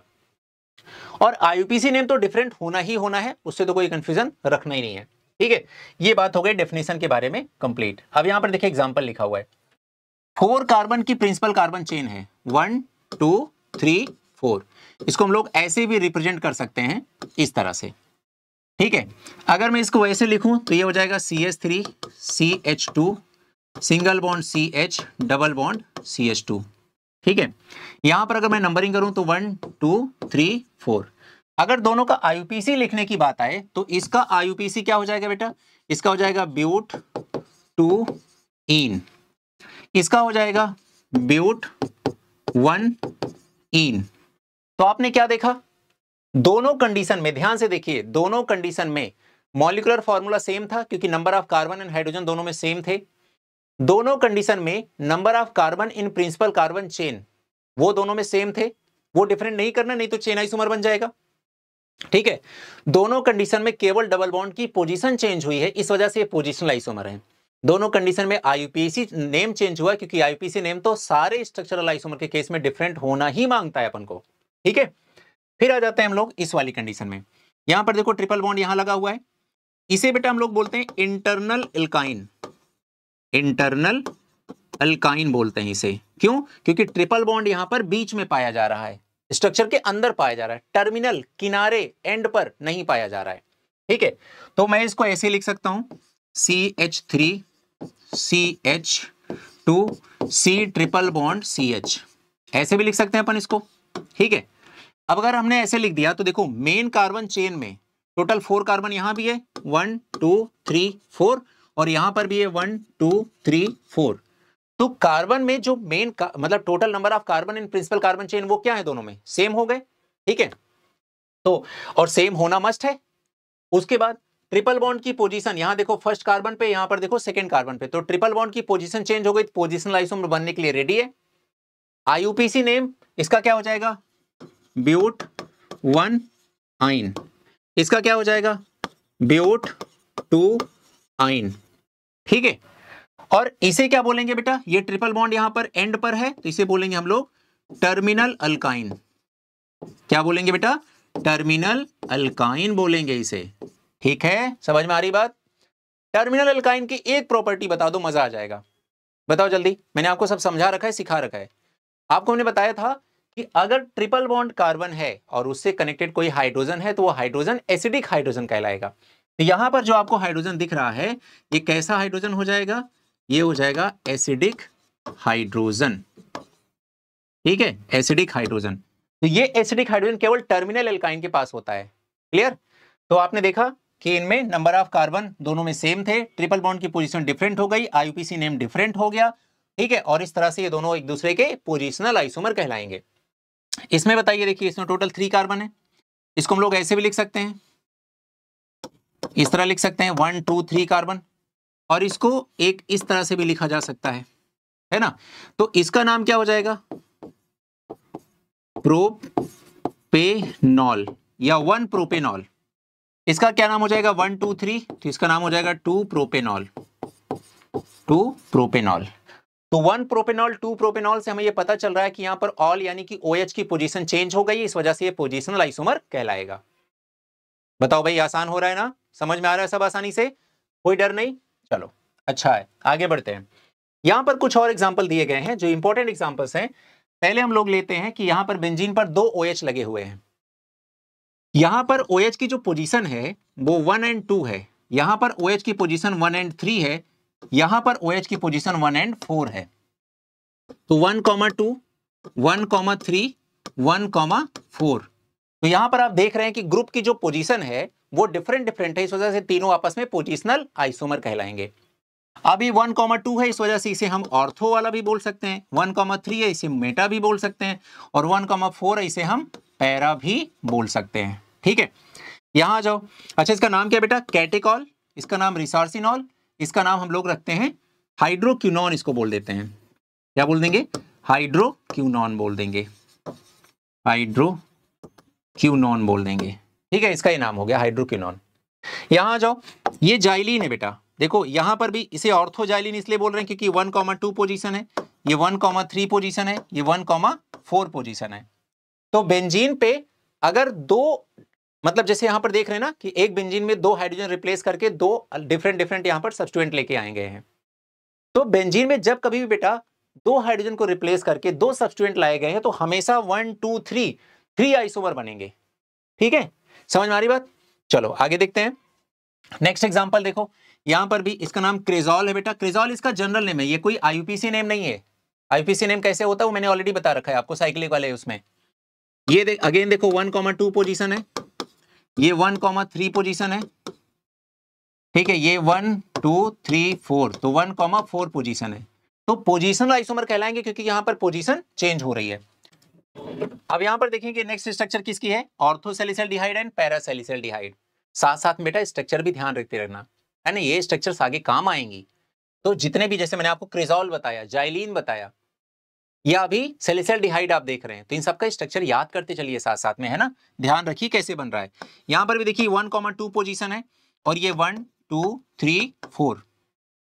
और आईयूपीसी नेम तो डिफरेंट होना ही होना है, उससे तो कोई कंफ्यूजन रखना ही नहीं है। ठीक है, ये बात हो गई डेफिनेशन के बारे में कंप्लीट। अब यहां पर देखिए एग्जांपल लिखा हुआ है, 4 कार्बन की प्रिंसिपल कार्बन चेन है, 1 2 3 4। इसको हम लोग ऐसे भी रिप्रेजेंट कर सकते हैं इस तरह से। ठीक है, अगर मैं इसको वैसे लिखूं तो ये हो जाएगा CH3 CH2 single bond CH double bond CH2। ठीक है, यहां पर अगर मैं नंबरिंग करूं तो 1 2 3 4। अगर दोनों का आईयूपीसी लिखने की बात आए तो इसका आईयूपीसी क्या हो जाएगा बेटा? इसका हो जाएगा ब्यूट 2 इन, इसका हो जाएगा ब्यूट 1 इन। तो आपने क्या देखा? दोनों कंडीशन में ध्यान से देखिए, दोनों कंडीशन में मॉलिक्यूलर फॉर्मूला सेम था, क्योंकि number of carbon and hydrogen दोनों में सेम थे। दोनों कंडीशन में number of carbon in principle carbon chain वो दोनों में सेम थे, वो डिफरेंट नहीं करना, नहीं तो चेन आइसोमर बन जाएगा। ठीक है, दोनों कंडीशन में केवल डबल बॉन्ड की पोजीशन चेंज हुई है, इस वजह से ये पोजीशनल आइसोमर है। दोनों कंडीशन में आईयूपीसी नेम चेंज हुआ, क्योंकि आईयूपीसी नेम तो सारे स्ट्रक्चरल आइसोमर के केस में डिफरेंट होना ही मांगता है अपन को। ठीक है, फिर आ जाते हैं हम लोग इस वाली कंडीशन में। यहां पर देखो ट्रिपल बॉन्ड यहां लगा हुआ है, इसे बेटा हम लोग बोलते हैं इंटरनल एल्काइन। इंटरनल अल्काइन बोलते हैं इसे, क्यों? क्योंकि ट्रिपल बॉन्ड यहां पर बीच में पाया जा रहा है, स्ट्रक्चर के अंदर पाया जा रहा है, टर्मिनल किनारे एंड पर नहीं पाया जा रहा है। ठीक है, तो मैं इसको ऐसे लिख सकता हूं CH3 CH2 C triple bond CH, ऐसे भी लिख सकते हैं अपन इसको। ठीक है, अब अगर हमने ऐसे लिख दिया तो देखो मेन कार्बन चेन में टोटल 4 कार्बन यहां भी है, 1 2 3 4, और यहां पर भी है 1 2 3 4। तो कार्बन में जो मेन मतलब total number of carbon in principle carbon chain वो क्या है? दोनों में सेम हो गए। ठीक है, तो और सेम होना मस्ट है। उसके बाद ट्रिपल बॉन्ड की पोजीशन, यहां देखो फर्स्ट कार्बन पे, यहां पर देखो सेकंड कार्बन पे, तो ट्रिपल बॉन्ड की पोजीशन चेंज हो गई, पोजीशनल आइसोमर बनने के लिए रेडी है। आईयूपीसी नेम इसका क्या हो जाएगा? ब्यूट 1 आइन, इसका क्या हो जाएगा? ब्यूट 2 आइन। ठीक है, और इसे क्या बोलेंगे बेटा? ये ट्रिपल बॉन्ड यहां पर एंड पर है, तो इसे बोलेंगे हम लोग टर्मिनल अल्काइन। क्या बोलेंगे बेटा? टर्मिनल अल्काइन बोलेंगे इसे। ठीक है, समझ में आ रही बात? टर्मिनल अल्काइन की एक प्रॉपर्टी बता दो, मजा आ जाएगा। बताओ जल्दी, मैंने आपको सब समझा रखा है, सिखा रखा है। आपको मैंने बताया था कि अगर ट्रिपल बॉन्ड कार्बन है और उससे कनेक्टेड कोई हाइड्रोजन है तो वो हाइड्रोजन एसिडिक हाइड्रोजन कहलाएगा। तो यहां पर जो आपको हाइड्रोजन दिख रहा है, ये कैसा हाइड्रोजन हो जाएगा? ये हो जाएगा एसिडिक हाइड्रोजन। ठीक है, एसिडिक हाइड्रोजन। तो ये एसिडिक हाइड्रोजन केवल टर्मिनल एल्काइन के पास होता है। क्लियर? तो आपने देखा कि इनमें नंबर ऑफ कार्बन दोनों में सेम थे, ट्रिपल बॉन्ड की पोजीशन डिफरेंट हो गई, आईयूपीसी नेम डिफरेंट हो गया। ठीक है, और इस तरह से ये दोनों एक दूसरे के पोजिशनल आइसोमर कहलाएंगे। इसमें बताइए, देखिए इसमें टोटल 3 कार्बन है, इसको हम लोग ऐसे भी लिख सकते हैं, इस तरह लिख सकते हैं 1 2 3 कार्बन, और इसको एक इस तरह से भी लिखा जा सकता है ना? तो इसका नाम क्या हो जाएगा? प्रोपेनॉल या 1 प्रोपेनॉल। इसका क्या नाम हो जाएगा? 1 2 3, तो इसका नाम हो जाएगा 2 प्रोपेनॉल। 2 प्रोपेनॉल। तो 1 प्रोपेनॉल 2 प्रोपेनॉल से हमें यह पता चल रहा है कि यहां पर ऑल यानी कि OH की पोजीशन चेंज हो गई, इस वजह से ये पोजीशनल आइसोमर कहलाएगा। बताओ भाई, आसान हो रहा है ना? समझ में आ रहा है सब आसानी से? कोई डर नहीं? चलो अच्छा है, आगे बढ़ते हैं। यहां पर कुछ और एग्जांपल दिए गए हैं जो इंपॉर्टेंट एग्जांपल्स हैं। पहले हम लोग लेते हैं कि यहां पर बेंजीन पर 2 OH लगे हुए हैं। यहां पर OH की जो पोजीशन है वो 1 एंड 2 है, यहां पर OH की पोजीशन 1 एंड 3 है, यहां पर OH की पोजीशन 1 एंड 4 है। तो 1,2, 1,3, 1,4। तो यहां पर आप देख रहे हैं कि ग्रुप की जो पोजीशन है वो डिफरेंट डिफरेंट है, इस वजह से तीनों आपस में पोजिशनल आइसोमर कहलाएंगे। अभी 1,2 है, इस वजह से इसे हम ऑर्थो वाला भी बोल सकते हैं, 1,3 है इसे मेटा भी बोल सकते हैं, और 1,4 है इसे हम पैरा भी बोल सकते हैं। ठीक है, यहां आ जाओ। अच्छा, इसका नाम क्या बेटा? कैटेकॉल, इसका नाम रिसार्सिनॉल, इसका नाम हम लोग रखते हैं हाइड्रोक्विनोन, इसको बोल देते हैं। क्या बोल देंगे? हाइड्रोक्विनोन बोल देंगे, हाइड्रोक्विनोन बोल देंगे। ठीक है, इसका ये नाम हो गया हाइड्रोक्विनोन। यहां आ जाओ, ये जाइलिन है बेटा। देखो यहां पर भी इसे ऑर्थोजाइलिन इसलिए बोल रहे हैं क्योंकि 1,2 पोजीशन है, ये 1,3 पोजीशन है, ये 1,4 पोजीशन है। तो बेंजीन पे अगर दो, मतलब जैसे यहां पर देख रहे हैं ना कि एक बेंजीन में दो हाइड्रोजन रिप्लेस करके दो डिफरेंट डिफरेंट यहां पर सब्स्टिट्यूएंट लेके आए गए हैं। तो बेंजीन में जब कभी भी बेटा दो हाइड्रोजन को रिप्लेस करके दो सब्स्टिट्यूएंट लाए गए हैं तो हमेशा 1, 2, 3 आइसोमर बनेंगे। ठीक है, समझ में आ रही बात? चलो आगे देखते हैं। नेक्स्ट एग्जांपल देखो, यहां पर भी इसका नाम क्रेजॉल है बेटा। क्रेजॉल इसका जनरल नेम है, ये कोई आईयूपीसी नेम नहीं है। आईयूपीसी नेम कैसे होता है वो मैंने ऑलरेडी बता रखा है आपको साइक्लिक वाले उसमें। ये अगेन देखो 1,2 पोजीशन है, ये 1,3 पोजीशन है। ठीक है, ये 1, 2, 3, 4, तो 1,4 पोजीशन है। तो पोजीशनल आइसोमर कहलाएंगे क्योंकि यहां पर पोजीशन चेंज हो रही है। अब यहां पर देखेंगे नेक्स्ट स्ट्रक्चर किसकी है? ऑर्थोसैलिसैल्डिहाइड एंड पैरासैलिसैल्डिहाइड। साथ साथ बेटा स्ट्रक्चर भी ध्यान रखते रहना है ना, ये स्ट्रक्चर्स आगे काम आएंगी। तो जितने भी, जैसे मैंने आपको क्रेजॉल बताया, जाइलिन बताया, या अभी सैलिसैल्डिहाइड आप देख रहे हैं, तो इन सबका स्ट्रक्चर याद करते चलिए साथ साथ में, है ना, ध्यान रखिए कैसे बन रहा है। यहां पर भी देखिए 1,2 पोजीशन है और ये 1, 2, 3, 4।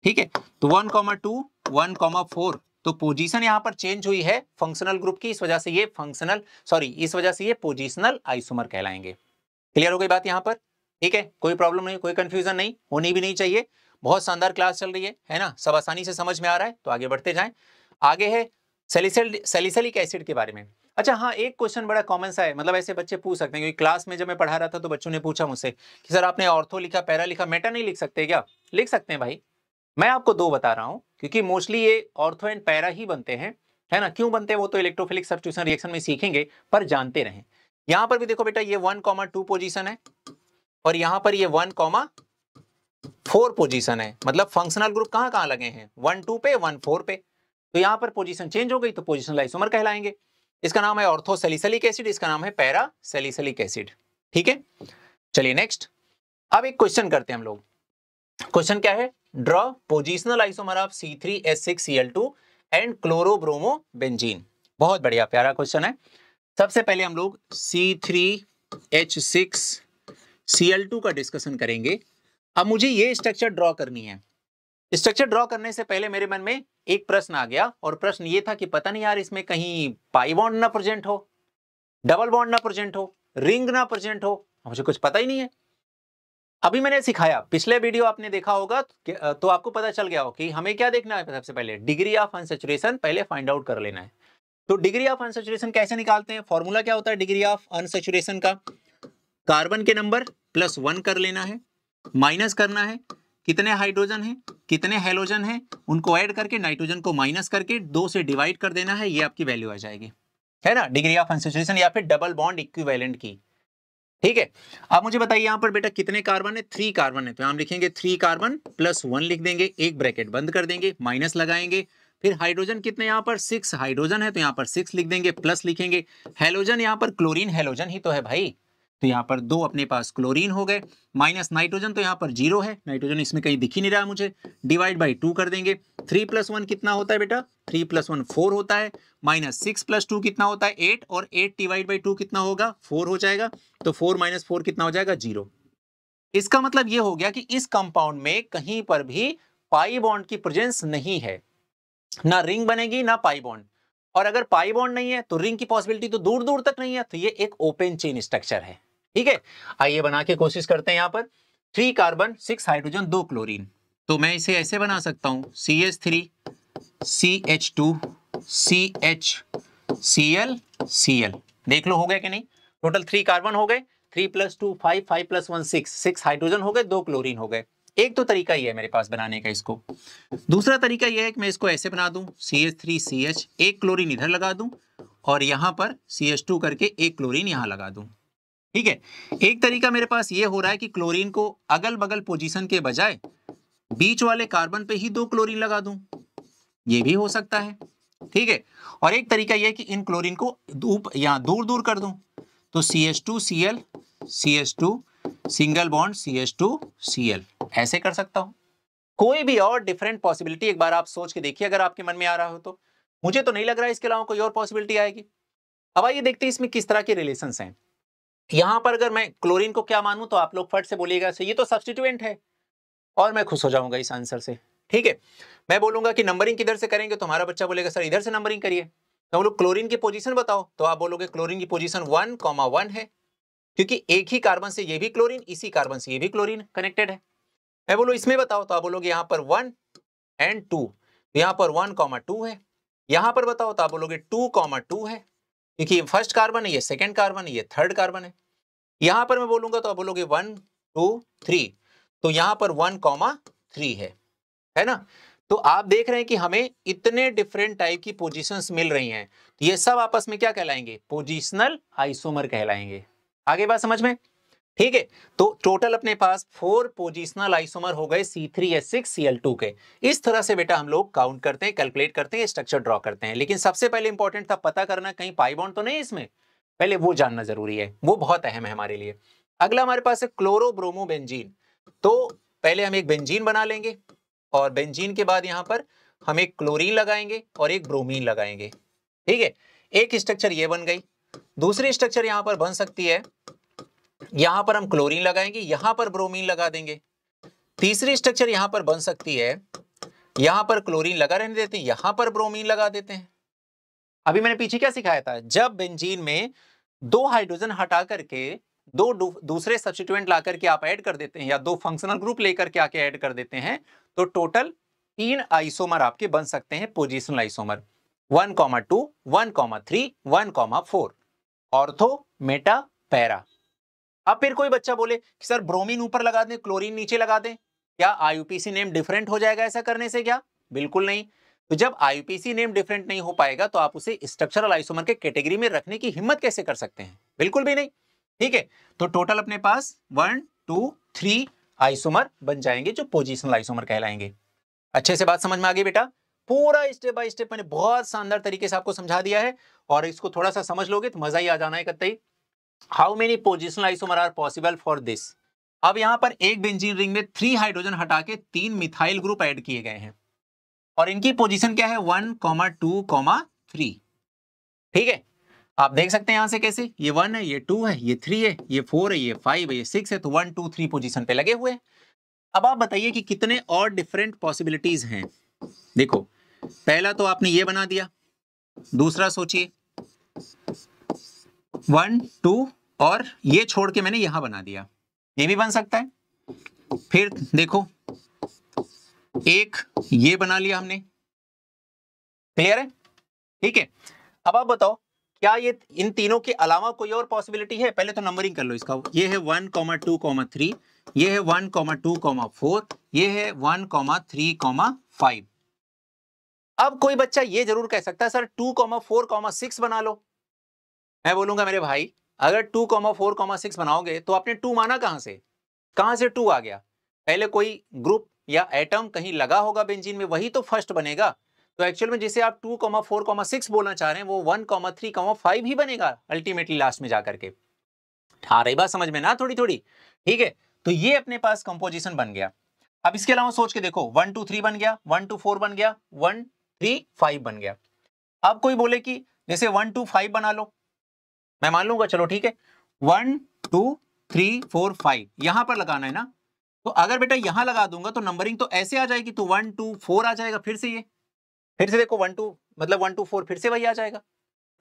ठीक है, तो 1,2, 1,4, तो पोजीशन यहां पर चेंज हुई है फंक्शनल ग्रुप की, इस वजह से ये इस वजह से ये पोजिशनल आइसोमर कहलाएंगे। क्लियर हो गई बात यहां पर? ठीक है, कोई प्रॉब्लम नहीं, कोई कंफ्यूजन नहीं, होनी भी नहीं चाहिए। बहुत शानदार क्लास चल रही है ना, सब आसानी से समझ में आ रहा है, तो आगे बढ़ते जाएं। आगे है सैलिसिलिक एसिड के बारे में। अच्छा हाँ, एक क्वेश्चन बड़ा कॉमन सा है, मतलब ऐसे बच्चे पूछ सकते हैं, क्योंकि क्लास में जब मैं पढ़ा रहा था तो बच्चों ने पूछा मुझसे कि सर आपने ऑर्थो लिखा, पैरा लिखा, मेटा नहीं लिख सकते क्या? लिख सकते हैं भाई, मैं आपको दो बता रहा हूं क्योंकि मोस्टली ये ऑर्थो एंड पैरा ही बनते हैं, है ना। क्यों बनते हैं वो तो इलेक्ट्रोफिलिक सब्स्टिट्यूशन रिएक्शन में सीखेंगे, पर जानते रहें। यहां पर भी देखो बेटा ये 1,2 पोजीशन है और यहां पर ये 1,4 पोजीशन है, मतलब फंक्शनल ग्रुप कहां कहां लगे हैं? 1, 2 पे, 1, 4 पे। तो यहां पर पोजीशन चेंज हो गई तो पोजिशनल आइसोमर कहलाएंगे। इसका नाम है ऑर्थो सैलिसिलिक एसिड, इसका नाम है पैरा सैलिसिलिक एसिड। ठीक है, चलिए नेक्स्ट। अब एक क्वेश्चन करते हैं हम लोग। क्वेश्चन क्या है? Draw positional isomer of C3H6Cl2 and chlorobromo benzene. बहुत बढ़िया प्यारा क्वेश्चन है। सबसे पहले हम लोग C3H6Cl2 का डिस्कशन करेंगे। अब मुझे ये स्ट्रक्चर ड्रॉ करनी है। स्ट्रक्चर ड्रॉ करने से पहले मेरे मन में एक प्रश्न आ गया, और प्रश्न ये था कि पता नहीं यार इसमें कहीं पाई बॉन्ड ना प्रेजेंट हो, डबल बॉन्ड ना प्रेजेंट हो, रिंग ना प्रेजेंट हो, मुझे कुछ पता ही नहीं है। अभी मैंने सिखाया, पिछले वीडियो आपने देखा होगा तो आपको पता चल गया हो कि हमें क्या देखना है। सबसे पहले डिग्री ऑफ अनसैचुरेशन पहले फाइंड आउट कर लेना है। तो डिग्री ऑफ अनसैचुरेशन कैसे निकालते हैं? फॉर्मूला क्या होता है डिग्री ऑफ अनसैचुरेशन का? कार्बन के नंबर प्लस 1 कर लेना है, माइनस करना है कितने हाइड्रोजन हैं, कितने हेलोजन हैं, उनको ऐड करके नाइट्रोजन को माइनस करके 2 से डिवाइड कर देना है, ये आपकी वैल्यू आ जाएगी, है ना, डिग्री ऑफ अनसैचुरेशन या फिर डबल बॉन्ड इक्विवेलेंट की। ठीक है, अब मुझे बताइए यहां पर बेटा कितने कार्बन है? 3 कार्बन है, तो हम लिखेंगे 3 कार्बन प्लस 1 लिख देंगे, एक ब्रैकेट बंद कर देंगे, माइनस लगाएंगे। फिर हाइड्रोजन कितने यहाँ पर? 6 हाइड्रोजन है, तो यहाँ पर 6 लिख देंगे, प्लस लिखेंगे। हेलोजन यहाँ पर क्लोरीन हेलोजन ही तो है भाई, तो यहाँ पर 2 अपने पास क्लोरीन हो गए, माइनस नाइट्रोजन तो यहाँ पर 0 है, नाइट्रोजन इसमें कहीं दिख ही नहीं रहा मुझे, डिवाइड बाई 2 कर देंगे। 3 + 1 कितना होता है बेटा? 3 + 1 4 होता है, माइनस 6 + 2 कितना होता है? 8, और 8 डिवाइड बाई 2 कितना होगा? 4 हो जाएगा, तो 4 - 4 कितना हो जाएगा? 0। इसका मतलब ये हो गया कि इस कंपाउंड में कहीं पर भी पाई बॉन्ड की प्रेजेंस नहीं है, ना रिंग बनेगी ना पाई बॉन्ड, और अगर पाई बॉन्ड नहीं है तो रिंग की पॉसिबिलिटी तो दूर दूर तक नहीं है, तो ये एक ओपन चेन स्ट्रक्चर है। ठीक है, आइए बना के कोशिश करते हैं। यहां पर 3 कार्बन 6 हाइड्रोजन 2 क्लोरीन, तो मैं इसे ऐसे बना सकता हूं CH3 CH2 CHCl Cl। देख लो हो गया कि नहीं? टोटल 3 कार्बन हो गए, 3 + 2 5, 5 + 1 6, 6 हाइड्रोजन हो गए, 2 क्लोरीन हो गए। एक तो तरीका ये है मेरे पास बनाने का इसको। दूसरा तरीका ये है कि मैं इसको ऐसे बना दूं, CH3CH, एक क्लोरीन इधर लगा दूं और यहां पर CH2 करके एक क्लोरीन यहां लगा दूं। ठीक है, एक तरीका मेरे पास ये हो रहा है कि क्लोरीन को अगल बगल पोजीशन के बजाय बीच वाले कार्बन पे ही 2 क्लोरीन लगा दूं, ये भी हो सकता है। ठीक है, और एक तरीका यह है कि इन क्लोरीन को यहां दूर दूर कर दूं, तो CH2Cl, CH2, single bond CH2Cl, ऐसे कर सकता हूं। कोई भी और डिफरेंट पॉसिबिलिटी एक बार आप सोच के देखिए अगर आपके मन में आ रहा हो तो। मुझे तो नहीं लग रहा है इसके अलावा कोई और पॉसिबिलिटी आएगी। अब आइए देखते हैं इसमें किस तरह के रिलेशंस हैं। यहां पर अगर मैं क्लोरीन को क्या मानूं तो आप लोग फट से बोलिएगा ये तो सब्स्टिट्यूएंट है, और मैं खुश हो जाऊंगा इस आंसर से। ठीक है, मैं बोलूंगा कि नंबरिंग किधर से करेंगे तो हमारा बच्चा बोलेगा सर इधर से नंबरिंग करिए। तो हम लोग क्लोरीन की पोजीशन बताओ, तो आप बोलोगे क्लोरीन की पोजीशन 1,1 है, क्योंकि एक ही कार्बन से ये भी क्लोरीन, इसी कार्बन से ये भी क्लोरीन कनेक्टेड है। मैं बोलो इसमें बताओ, तो आप बोलोगे यहाँ पर 1 एंड 2, तो यहाँ पर 1,2 है। यहाँ पर बताओ तो आप बोलोगे 2,2 है, क्योंकि ये फर्स्ट कार्बन है, ये सेकंड कार्बन है, ये थर्ड कार्बन है। यहाँ पर मैं बोलूंगा तो आप बोलोगे 1, 2, 3, तो यहाँ पर 1,3 है ना। तो आप देख रहे हैं कि हमें इतने डिफरेंट टाइप की पोजीशंस मिल रही हैं, तो ये सब आपस में क्या कहलाएंगे? पोजिशनल आइसोमर कहलाएंगे। आगे बात समझ में? ठीक है, तो टोटल अपने पास 4 पोजिशनल आइसोमर हो गए C3H6Cl2 के। इस तरह से बेटा हम लोग काउंट करते हैं, कैलकुलेट करते हैं, स्ट्रक्चर ड्रॉ करते हैं। लेकिन सबसे पहले इंपॉर्टेंट था पता करना कहीं पाई बॉन्ड तो नहीं इसमें, पहले वो जानना जरूरी है, वो बहुत अहम है हमारे लिए। अगला हमारे पास है क्लोरोब्रोमोबेंजीन। तो पहले हम एक बेंजीन बना लेंगे और बेंजीन के बाद यहां पर हम एक क्लोरीन लगाएंगे और एक ब्रोमीन लगाएंगे। ठीक है, एक स्ट्रक्चर ये बन गई। दूसरी स्ट्रक्चर यहां पर बन सकती है, यहां पर हम क्लोरीन लगाएंगे, यहां पर ब्रोमीन लगा देंगे। तीसरी स्ट्रक्चर यहां पर बन सकती है, यहां पर क्लोरीन लगा रहने देते हैं, यहां पर ब्रोमीन लगा देते हैं। अभी मैंने पीछे क्या सिखाया था, जब बेंजीन में 2 हाइड्रोजन हटा करके दो दूसरे सब्स्टिट्यूएंट ला करके आप ऐड कर देते हैं, या 2 फंक्शनल ग्रुप लेकर के आके ऐड कर देते हैं, तो टोटल 3 आइसोमर आपके बन सकते हैं, positional isomer 1,2, 1,3, 1,4, ortho, Meta, para. अब फिर कोई बच्चा बोले कि सर ब्रोमीन ऊपर लगा दें, क्लोरीन नीचे लगा दें, क्या आईयूपीसी नेम डिफरेंट हो जाएगा ऐसा करने से? क्या बिल्कुल नहीं। तो जब आईयूपीसी नेम डिफरेंट नहीं हो पाएगा तो आप उसे स्ट्रक्चरल आइसोमर के कैटेगरी में रखने की हिम्मत कैसे कर सकते हैं? बिल्कुल भी नहीं। ठीक है, तो टोटल अपने पास 1, 2, 3 आइसोमर बन जाएंगे जो पोजिशनल आइसोमर कहलाएंगे। अच्छे से बात समझ में आ गई बेटा? पूरा स्टेप बाय स्टेप मैंने बहुत शानदार तरीके से आपको समझा दिया है, और इसको थोड़ा सा समझ लोगे तो मजा ही आ जाना है कतई। How many positional isomer are possible for this? अब यहां पर एक बेंजीन रिंग में 3 हाइड्रोजन हटा के 3 मिथाइल ग्रुप ऐड किए गए हैं, और इनकी पोजीशन क्या है? 1, 2, 3। ठीक है, आप देख सकते हैं यहां से कैसे, ये 1 है, ये 2 है, ये 3 है, ये 4 है, ये 5 है, ये 6 है, तो 1, 2, 3 पोजीशन पे लगे हुए हैं। अब आप बताइए कि कितने और डिफरेंट पॉसिबिलिटीज हैं। देखो, पहला तो आपने ये बना दिया, दूसरा सोचिए 1, 2, और ये छोड़ के मैंने यहां बना दिया, ये भी बन सकता है। फिर देखो, एक ये बना लिया हमने। क्लियर है? ठीक है, अब आप बताओ क्या ये इन तीनों के अलावा कोई और पॉसिबिलिटी है? पहले तो नंबरिंग कर लो इसका। ये है 1, 2, 3, ये है 1, 2, 4, ये है 1, 3, 5। अब कोई बच्चा ये जरूर कह सकता है सर 2, 4, 6 बना लो। मैं बोलूंगा मेरे भाई, अगर 2, 4, 6 बनाओगे तो आपने 2 माना कहां से? कहां से 2 आ गया? पहले कोई ग्रुप या एटम कहीं लगा होगा बेंजीन में, वही तो फर्स्ट बनेगा। तो एक्चुअल में जिसे आप 2, 4, 6 बोलना चाह रहे हैं वो 1, 3, 5 ही बनेगा अल्टीमेटली लास्ट में जाकर के। आ रही बात समझ में ना थोड़ी थोड़ी? ठीक है, तो ये अपने पास कंपोजिशन बन गया। अब इसके अलावा सोच के देखो, 1, 2, 3 बन गया, 1, 2, 4 बन गया, 1, 3, 5 बन गया। अब कोई बोले कि जैसे 1, 2, 5 बना लो, मैं मान लूंगा, चलो ठीक है, 1, 2, 3, 4, 5 यहां पर लगाना है ना। तो अगर बेटा यहां लगा दूंगा तो नंबरिंग तो ऐसे आ जाएगी, तो 1, 2, 4 आ जाएगा। फिर से ये, फिर से देखो 1, 2 मतलब 1, 2, 4 फिर से वही आ जाएगा,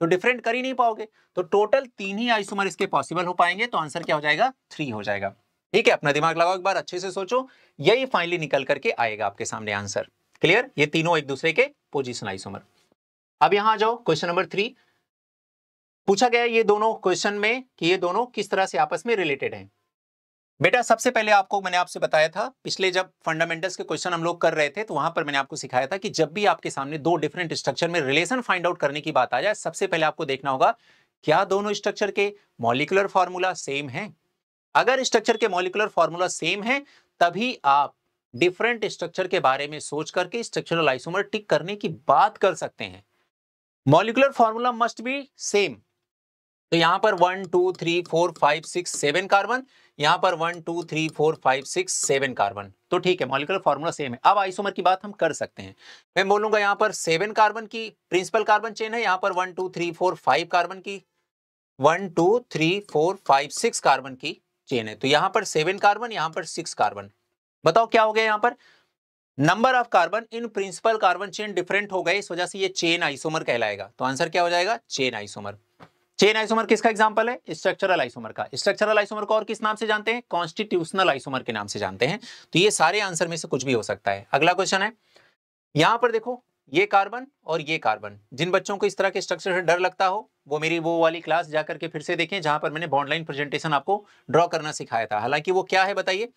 तो डिफरेंट कर ही नहीं पाओगे। तो टोटल 3 ही आइसोमर इसके पॉसिबल हो पाएंगे, तो आंसर क्या हो जाएगा? 3 हो जाएगा। ठीक है, अपना दिमाग लगाओ, एक बार अच्छे से सोचो, यही फाइनली निकल करके आएगा आपके सामने आंसर। क्लियर? ये तीनों एक दूसरे के पोजिशन आइसोमर। अब यहां आ जाओ, क्वेश्चन नंबर 3 पूछा गया ये दोनों क्वेश्चन में कि ये दोनों किस तरह से आपस में रिलेटेड हैं। बेटा सबसे पहले आपको मैंने आपसे बताया था, पिछले जब फंडामेंटल्स के क्वेश्चन हम लोग कर रहे थे तो वहां पर मैंने आपको सिखाया था कि जब भी आपके सामने दो डिफरेंट स्ट्रक्चर में रिलेशन फाइंड आउट करने की बात आ जाए, सबसे पहले आपको देखना होगा क्या दोनों स्ट्रक्चर के मॉलिक्यूलर फॉर्मूला सेम है। अगर स्ट्रक्चर के मॉलिक्यूलर फॉर्मूला सेम है तभी आप डिफरेंट स्ट्रक्चर के बारे में सोच करके स्ट्रक्चरल आइसोमर टिक करने की बात कर सकते हैं। Molecular formula must be same. तो यहां पर 1 2 3 4 5 6 7 कार्बन, यहां पर 1 2 3 4 5 6 7 कार्बन, तो ठीक है, मॉलिक्यूलर फॉर्मूला सेम है। अब आइसोमर की बात हम कर सकते हैं। मैं बोलूंगा यहां पर 7 कार्बन की प्रिंसिपल कार्बन चेन है, यहां पर 1 2 3 4 5 कार्बन की 1 2 3 4 5 6 कार्बन की चेन है। तो यहां पर 7 कार्बन, यहां पर 6 कार्बन। बताओ क्या हो गया यहां पर, number of carbon in principle carbon chain different हो गए, इस वजह से ये चेन आइसोमर कहलाएगा। तो आंसर क्या हो जाएगा, चेन आइसोमर। चेन आइसोमर किसका एग्जांपल है, स्ट्रक्चरल आइसोमर का। स्ट्रक्चरल आइसोमर को और किस नाम से जानते हैं, कॉन्स्टिट्यूशनल आइसोमर के नाम से जानते हैं। तो ये सारे आंसर में से कुछ भी हो सकता है। अगला क्वेश्चन है, यहां पर देखो ये कार्बन और ये कार्बन। जिन बच्चों को इस तरह के स्ट्रक्चर से डर लगता हो वो मेरी वो वाली क्लास जाकर के फिर से देखें जहां पर मैंने बॉन्ड लाइन प्रेजेंटेशन आपको ड्रॉ करना सिखाया था। हालांकि वो क्या है बताइए,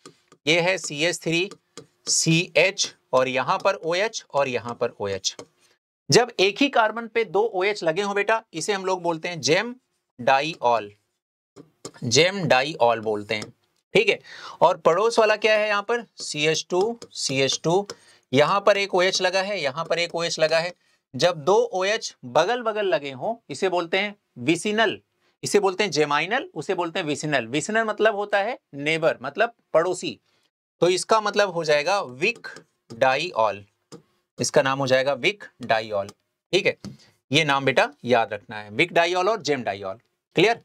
ये है CH3 CH और यहां पर OH और यहां पर OH। जब एक ही कार्बन पे दो OH लगे हो बेटा, इसे हम लोग बोलते हैं जेम डाइऑल, जेम डाइऑल बोलते हैं, ठीक है। और पड़ोस वाला क्या है यहाँ पर, CH2 CH2, यहां पर एक OH लगा है, यहां पर एक OH लगा है। जब दो OH बगल बगल लगे हो इसे बोलते हैं विसिनल, इसे बोलते हैं जेमाइनल, उसे बोलते हैं विसिनल। विसिनल मतलब होता है नेबर, मतलब पड़ोसी। तो इसका मतलब हो जाएगा विक डाइऑल, इसका नाम हो जाएगा विक डाइऑल, ठीक है। ये नाम बेटा याद रखना है, विक डाइऑल और जेम डाइऑल। क्लियर।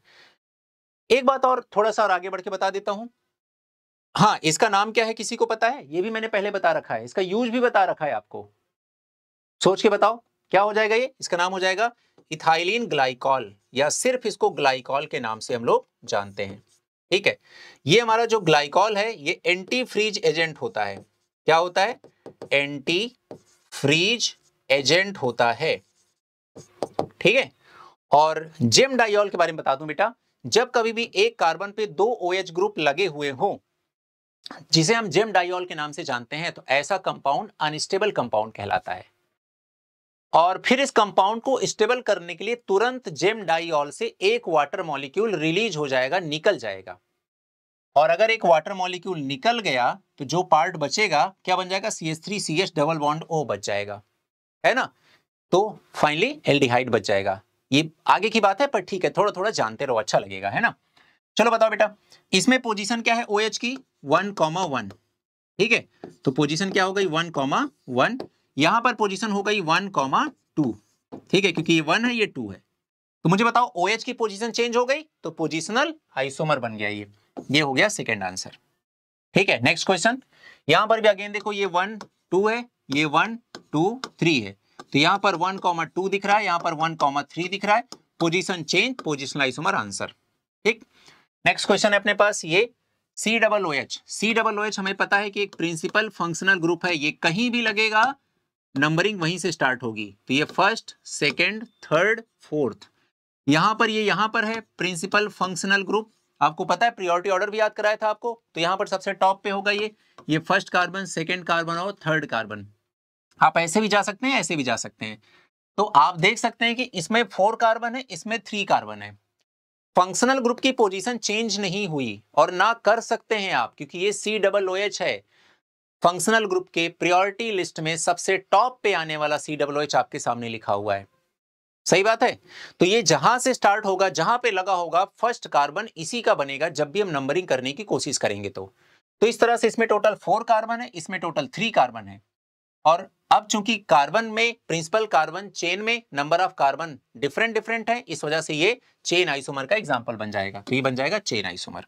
एक बात और थोड़ा सा और आगे बढ़ के बता देता हूं। हाँ, इसका नाम क्या है किसी को पता है, ये भी मैंने पहले बता रखा है, इसका यूज भी बता रखा है आपको। सोच के बताओ क्या हो जाएगा ये, इसका नाम हो जाएगा इथाइलिन ग्लाइकॉल, या सिर्फ इसको ग्लाइकॉल के नाम से हम लोग जानते हैं, ठीक है। ये हमारा जो ग्लाइकॉल है ये एंटी फ्रीज एजेंट होता है। क्या होता है, एंटी फ्रीज एजेंट होता है, ठीक है। और जेम डाइऑल के बारे में बता दूं बेटा, जब कभी भी एक कार्बन पे दो OH ग्रुप लगे हुए हो जिसे हम जेम डाइऑल के नाम से जानते हैं, तो ऐसा कंपाउंड अनस्टेबल कंपाउंड कहलाता है। और फिर इस कंपाउंड को स्टेबल करने के लिए तुरंत जेम डाइऑल से एक वाटर मॉलिक्यूल रिलीज हो जाएगा, निकल जाएगा। और अगर एक वाटर मॉलिक्यूल निकल गया तो जो पार्ट बचेगा क्या बन जाएगा, CH3CH डबल बॉन्ड O बच जाएगा, है ना। तो फाइनली एल्डिहाइड बच जाएगा। ये आगे की बात है पर ठीक है, थोड़ा थोड़ा जानते रहो, अच्छा लगेगा, है ना। चलो बताओ बेटा, इसमें पोजीशन क्या है OH की, 1,1, ठीक है। तो पोजीशन क्या हो गई 1,1, यहां पर पोजीशन हो गई 1,2, ठीक है, क्योंकि ये 1 है ये 2 है। तो मुझे बताओ OH की पोजीशन चेंज हो गई तो पोजिशनल आइसोमर बन गया। ये हो गया सेकेंड आंसर, ठीक है। नेक्स्ट क्वेश्चन, यहां पर भी अगेन देखो ये 1 2 है, ये 1 2 3 है। तो यहां पर 1,2 दिख रहा है, यहां पर 1,3 दिख रहा है, position change, positional isomer answer, ठीक। नेक्स्ट क्वेश्चन है अपने पास ये COOH। COOH हमें पता है कि एक प्रिंसिपल फंक्शनल ग्रुप है, ये कहीं भी लगेगा नंबरिंग वहीं से स्टार्ट होगी। तो ये फर्स्ट सेकेंड थर्ड फोर्थ, यहां पर ये यहां पर है प्रिंसिपल फंक्शनल ग्रुप। आपको पता है प्रियोरिटी ऑर्डर भी याद कराया था आपको, तो यहां पर सबसे टॉप पे होगा ये फर्स्ट कार्बन, सेकेंड कार्बन और थर्ड कार्बन। आप ऐसे भी जा सकते हैं, ऐसे भी जा सकते हैं। तो आप देख सकते हैं कि इसमें 4 कार्बन है, इसमें 3 कार्बन है। फंक्शनल ग्रुप की पोजीशन चेंज नहीं हुई और ना कर सकते हैं आप, क्योंकि ये COOH है। फंक्शनल ग्रुप के प्रायोरिटी लिस्ट में सबसे टॉप पे आने वाला COOH आपके सामने लिखा हुआ है, सही बात है। तो ये जहां से स्टार्ट होगा, जहां पे लगा होगा फर्स्ट कार्बन, इसी का बनेगा जब भी हम नंबरिंग करने की कोशिश करेंगे। तो इस तरह से इसमें टोटल 4 कार्बन है, इसमें टोटल 3 कार्बन है। और अब चूंकि कार्बन में, प्रिंसिपल कार्बन चेन में number of carbon different different है, इस वजह से ये चेन आइसोमर का एग्जांपल बन जाएगा। तो ये बन जाएगा chain isomer.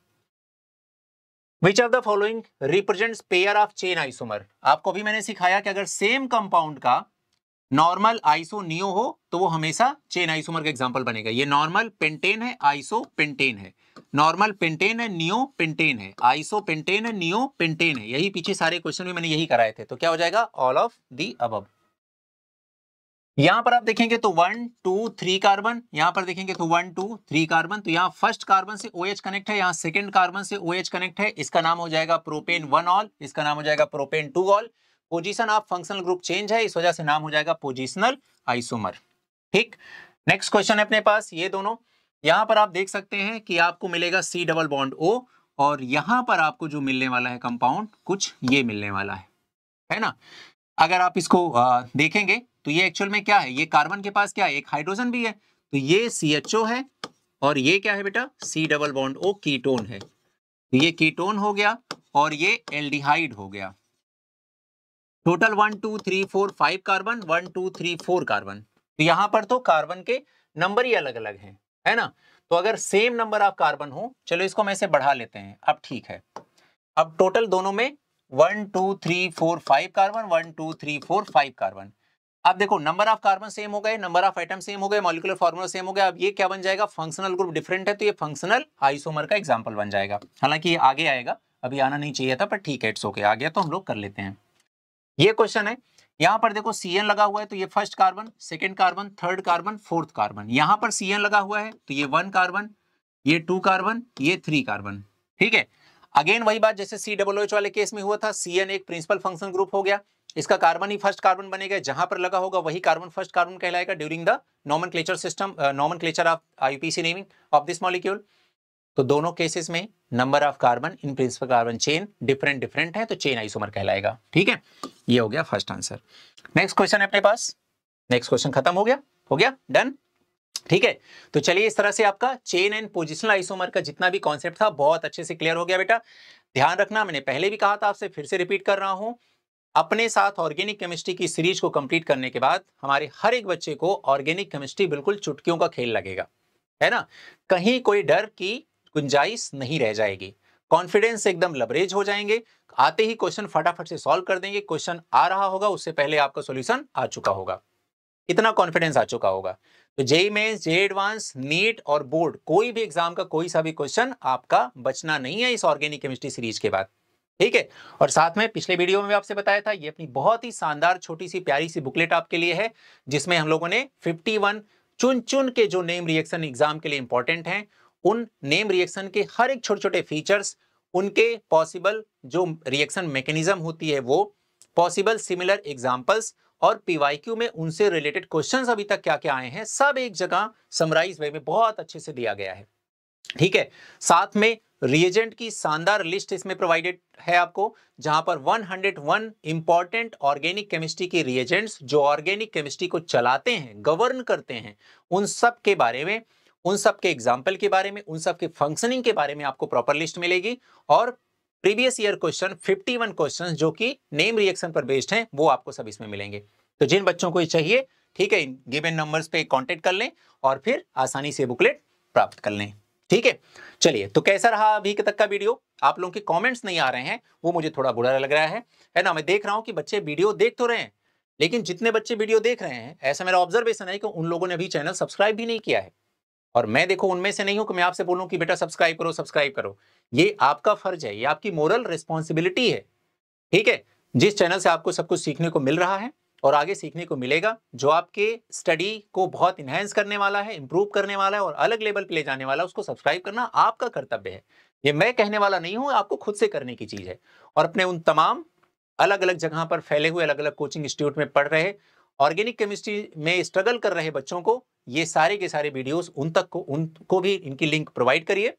Which of the following represents pair of chain isomer. आपको भी मैंने सिखाया कि अगर सेम कंपाउंड का नॉर्मल आइसो नियो हो तो वो हमेशा चेन आइसोमर का एग्जांपल बनेगा। ये नॉर्मल पेंटेन है, आइसो पेंटेन है, नॉर्मल पेंटेन है, नियो पेंटेन है, आइसो पेंटेन है, नियो पेंटेन है। यही पीछे सारे क्वेश्चन में मैंने यही कराए थे। तो क्या हो जाएगा, ऑल ऑफ दी अबव। यहां पर आप देखेंगे तो 1 2 3 कार्बन, यहां पर देखेंगे तो 1 2 3 कार्बन, तो यहां फर्स्ट कार्बन से OH कनेक्ट है, यहां सेकंड कार्बन से OH कनेक्ट है, इसका नाम हो जाएगा प्रोपेन 1 ऑल, इसका नाम हो जाएगा propane 2 all. Position of functional group change है, इस वजह से नाम हो जाएगा पोजिशनल आइसोमर। ठीक, नेक्स्ट क्वेश्चन है अपने पास ये दोनों। यहां पर आप देख सकते हैं कि आपको मिलेगा C डबल बॉन्ड O, और यहां पर आपको जो मिलने वाला है कंपाउंड कुछ ये मिलने वाला है ना। अगर आप इसको देखेंगे तो ये एक्चुअल में क्या है, ये कार्बन के पास क्या है, एक हाइड्रोजन भी है, तो ये CHO है, और ये क्या है बेटा, C double bond O ketone है, तो ये कीटोन हो गया और ये एल्डिहाइड हो गया। टोटल 1 2 3 4 5 कार्बन, 1 2 3 4 कार्बन, तो यहां पर तो कार्बन के नंबर ही अलग अलग हैं, है ना। तो अगर सेम नंबर ऑफ कार्बन हो, चलो इसको हम ऐसे बढ़ा लेते हैं, अब ठीक है। अब टोटल दोनों में 1 2 3 4 5 कार्बन, 1 2 3 4 5 कार्बन। अब देखो नंबर ऑफ कार्बन सेम हो गए, नंबर ऑफ एटम सेम हो गए, मॉलिक्यूलर फार्मूला सेम हो गया। अब ये क्या बन जाएगा, फंक्शनल ग्रुप डिफरेंट है, तो ये फंक्शनल आइसोमर का एग्जांपल बन जाएगा। हालांकि ये आगे आएगा, अभी आना नहीं चाहिए था, पर ठीक है, इट्स ओके, आ गया तो हम लोग कर लेते हैं। ये क्वेश्चन है, यहां पर देखो CN लगा हुआ है, तो ये first carbon, second carbon, third carbon, fourth carbon. यहां पर CN लगा हुआ है, तो ये 1 कार्बन, ये 2 कार्बन, ये 3 कार्बन। ठीक है, अगेन वही बात जैसे COOH वाले केस में हुआ था, CN एक प्रिंसिपल फंक्शन ग्रुप हो गया, इसका कार्बन ही फर्स्ट कार्बन बनेगा, जहां पर लगा होगा वही कार्बन फर्स्ट कार्बन कहलाएगा during the nomenclature system, nomenclature of IUPAC naming of this molecule. तो दोनों केसेस में number of carbon in principle carbon chain different different है, तो चेन आइसोमर कहलाएगा। ठीक है, ये हो गया फर्स्ट आंसर। नेक्स्ट क्वेश्चन है अपने पास, नेक्स्ट क्वेश्चन खत्म हो गया डन। ठीक है, तो चलिए इस तरह से आपका चेन एंड पोजिशनल आइसोमर का जितना भी कॉन्सेप्ट था बहुत अच्छे से क्लियर हो गया बेटा। ध्यान रखना, मैंने पहले भी कहा था आपसे, फिर से रिपीट कर रहा हूं, अपने साथ ऑर्गेनिक केमिस्ट्री की सीरीज को कंप्लीट करने के बाद हमारे हर एक बच्चे को ऑर्गेनिक केमिस्ट्री बिल्कुल चुटकियों का खेल लगेगा, है ना। कहीं कोई डर की गुंजाइश नहीं रह जाएगी, कॉन्फिडेंस एकदम लबरेज हो जाएंगे, आते ही क्वेश्चन फटाफट से सॉल्व कर देंगे, क्वेश्चन आ रहा होगा उससे पहले आपका सॉल्यूशन आ चुका होगा, इतना कॉन्फिडेंस आ चुका होगा। तो JEE mains, JEE advance, NEET और बोर्ड, कोई भी एग्जाम का कोई सा भी क्वेश्चन आपका बचना नहीं है इस ऑर्गेनिक केमिस्ट्री सीरीज के बाद। ठीक है, और साथ में पिछले वीडियो में भी आपसे बताया था, ये अपनी बहुत ही शानदार छोटी सी प्यारी सी बुकलेट आपके लिए है, जिसमें हम लोगों ने 51 चुन चुन के जो नेम रिएक्शन एग्जाम के लिए इंपॉर्टेंट हैं, उन नेम रिएक्शन के हर एक छोटे छोटे फीचर्स, उनके पॉसिबल जो रिएक्शन मैकेनिज्म होती है वो, पॉसिबल सिमिलर एग्जांपल्स, और पीवाईक्यू में उनसे रिलेटेड क्वेश्चंस अभी तक क्या क्या आए हैं, सब एक जगह समराइज वे में बहुत अच्छे से दिया गया है। ठीक है, साथ में रिएजेंट की शानदार लिस्ट इसमें प्रोवाइडेड है आपको, जहां पर 101 इंपॉर्टेंट ऑर्गेनिक केमिस्ट्री के रिएजेंट्स जो ऑर्गेनिक केमिस्ट्री को चलाते हैं, गवर्न करते हैं, उन सब के बारे में, उन सब के एग्जाम्पल के बारे में, उन सब के फंक्शनिंग के बारे में आपको प्रॉपर लिस्ट मिलेगी। और प्रीवियस ईयर क्वेश्चन 51 क्वेश्चन जो कि नेम रिएक्शन पर बेस्ड हैं, वो आपको सब इसमें मिलेंगे। तो जिन बच्चों को ये चाहिए, ठीक है, गिवन नंबर्स पे कांटेक्ट कर लें और फिर आसानी से बुकलेट प्राप्त कर लें। ठीक है, चलिए, तो कैसा रहा अभी तक का वीडियो? आप लोगों के कमेंट्स नहीं आ रहे हैं, वो मुझे थोड़ा बुरा लग रहा है ना। मैं देख रहा हूं कि बच्चे वीडियो देख तो रहे हैं, लेकिन जितने बच्चे वीडियो देख रहे हैं, ऐसा मेरा ऑब्जर्वेशन है कि उन लोगों ने अभी चैनल सब्सक्राइब भी नहीं किया है। और मैं देखो उनमें से नहीं हूं कि मैं आपसे बोलूं कि बेटा सब्सक्राइब करो सब्सक्राइब करो, ये आपका फर्ज है, ये आपकी मोरल रिस्पॉन्सिबिलिटी है। ठीक है, जिस चैनल से आपको सब कुछ सीखने को मिल रहा है और आगे सीखने को मिलेगा, जो आपके स्टडी को बहुत इनहेंस करने वाला है, इंप्रूव करने वाला है और अलग लेवल पे ले जाने वाला है, उसको सब्सक्राइब करना आपका कर्तव्य है। ये मैं कहने वाला नहीं हूं, आपको खुद से करने की चीज है। और अपने उन तमाम अलग अलग जगह पर फैले हुए अलग अलग कोचिंग इंस्टीट्यूट में पढ़ रहे, ऑर्गेनिक केमिस्ट्री में स्ट्रगल कर रहे बच्चों को ये सारे के सारे वीडियोस उनको भी इनकी लिंक प्रोवाइड करिए,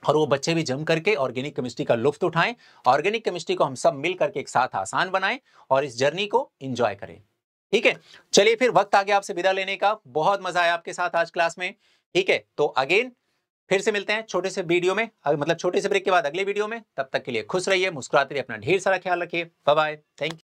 और वो बच्चे भी जम करके ऑर्गेनिक केमिस्ट्री का लुत्फ उठाएं। ऑर्गेनिक केमिस्ट्री को हम सब मिल करके एक साथ आसान बनाएं और इस जर्नी को एंजॉय करें। ठीक है, चलिए फिर वक्त आ गया आपसे विदा लेने का। बहुत मजा आया आपके साथ आज क्लास में। ठीक है, तो अगेन फिर से मिलते हैं छोटे से वीडियो में, मतलब छोटे से ब्रेक के बाद अगले वीडियो में। तब तक के लिए खुश रहिए, मुस्कुराते रहिए, अपना ढेर सारा ख्याल रखिए। Bye bye, thank you.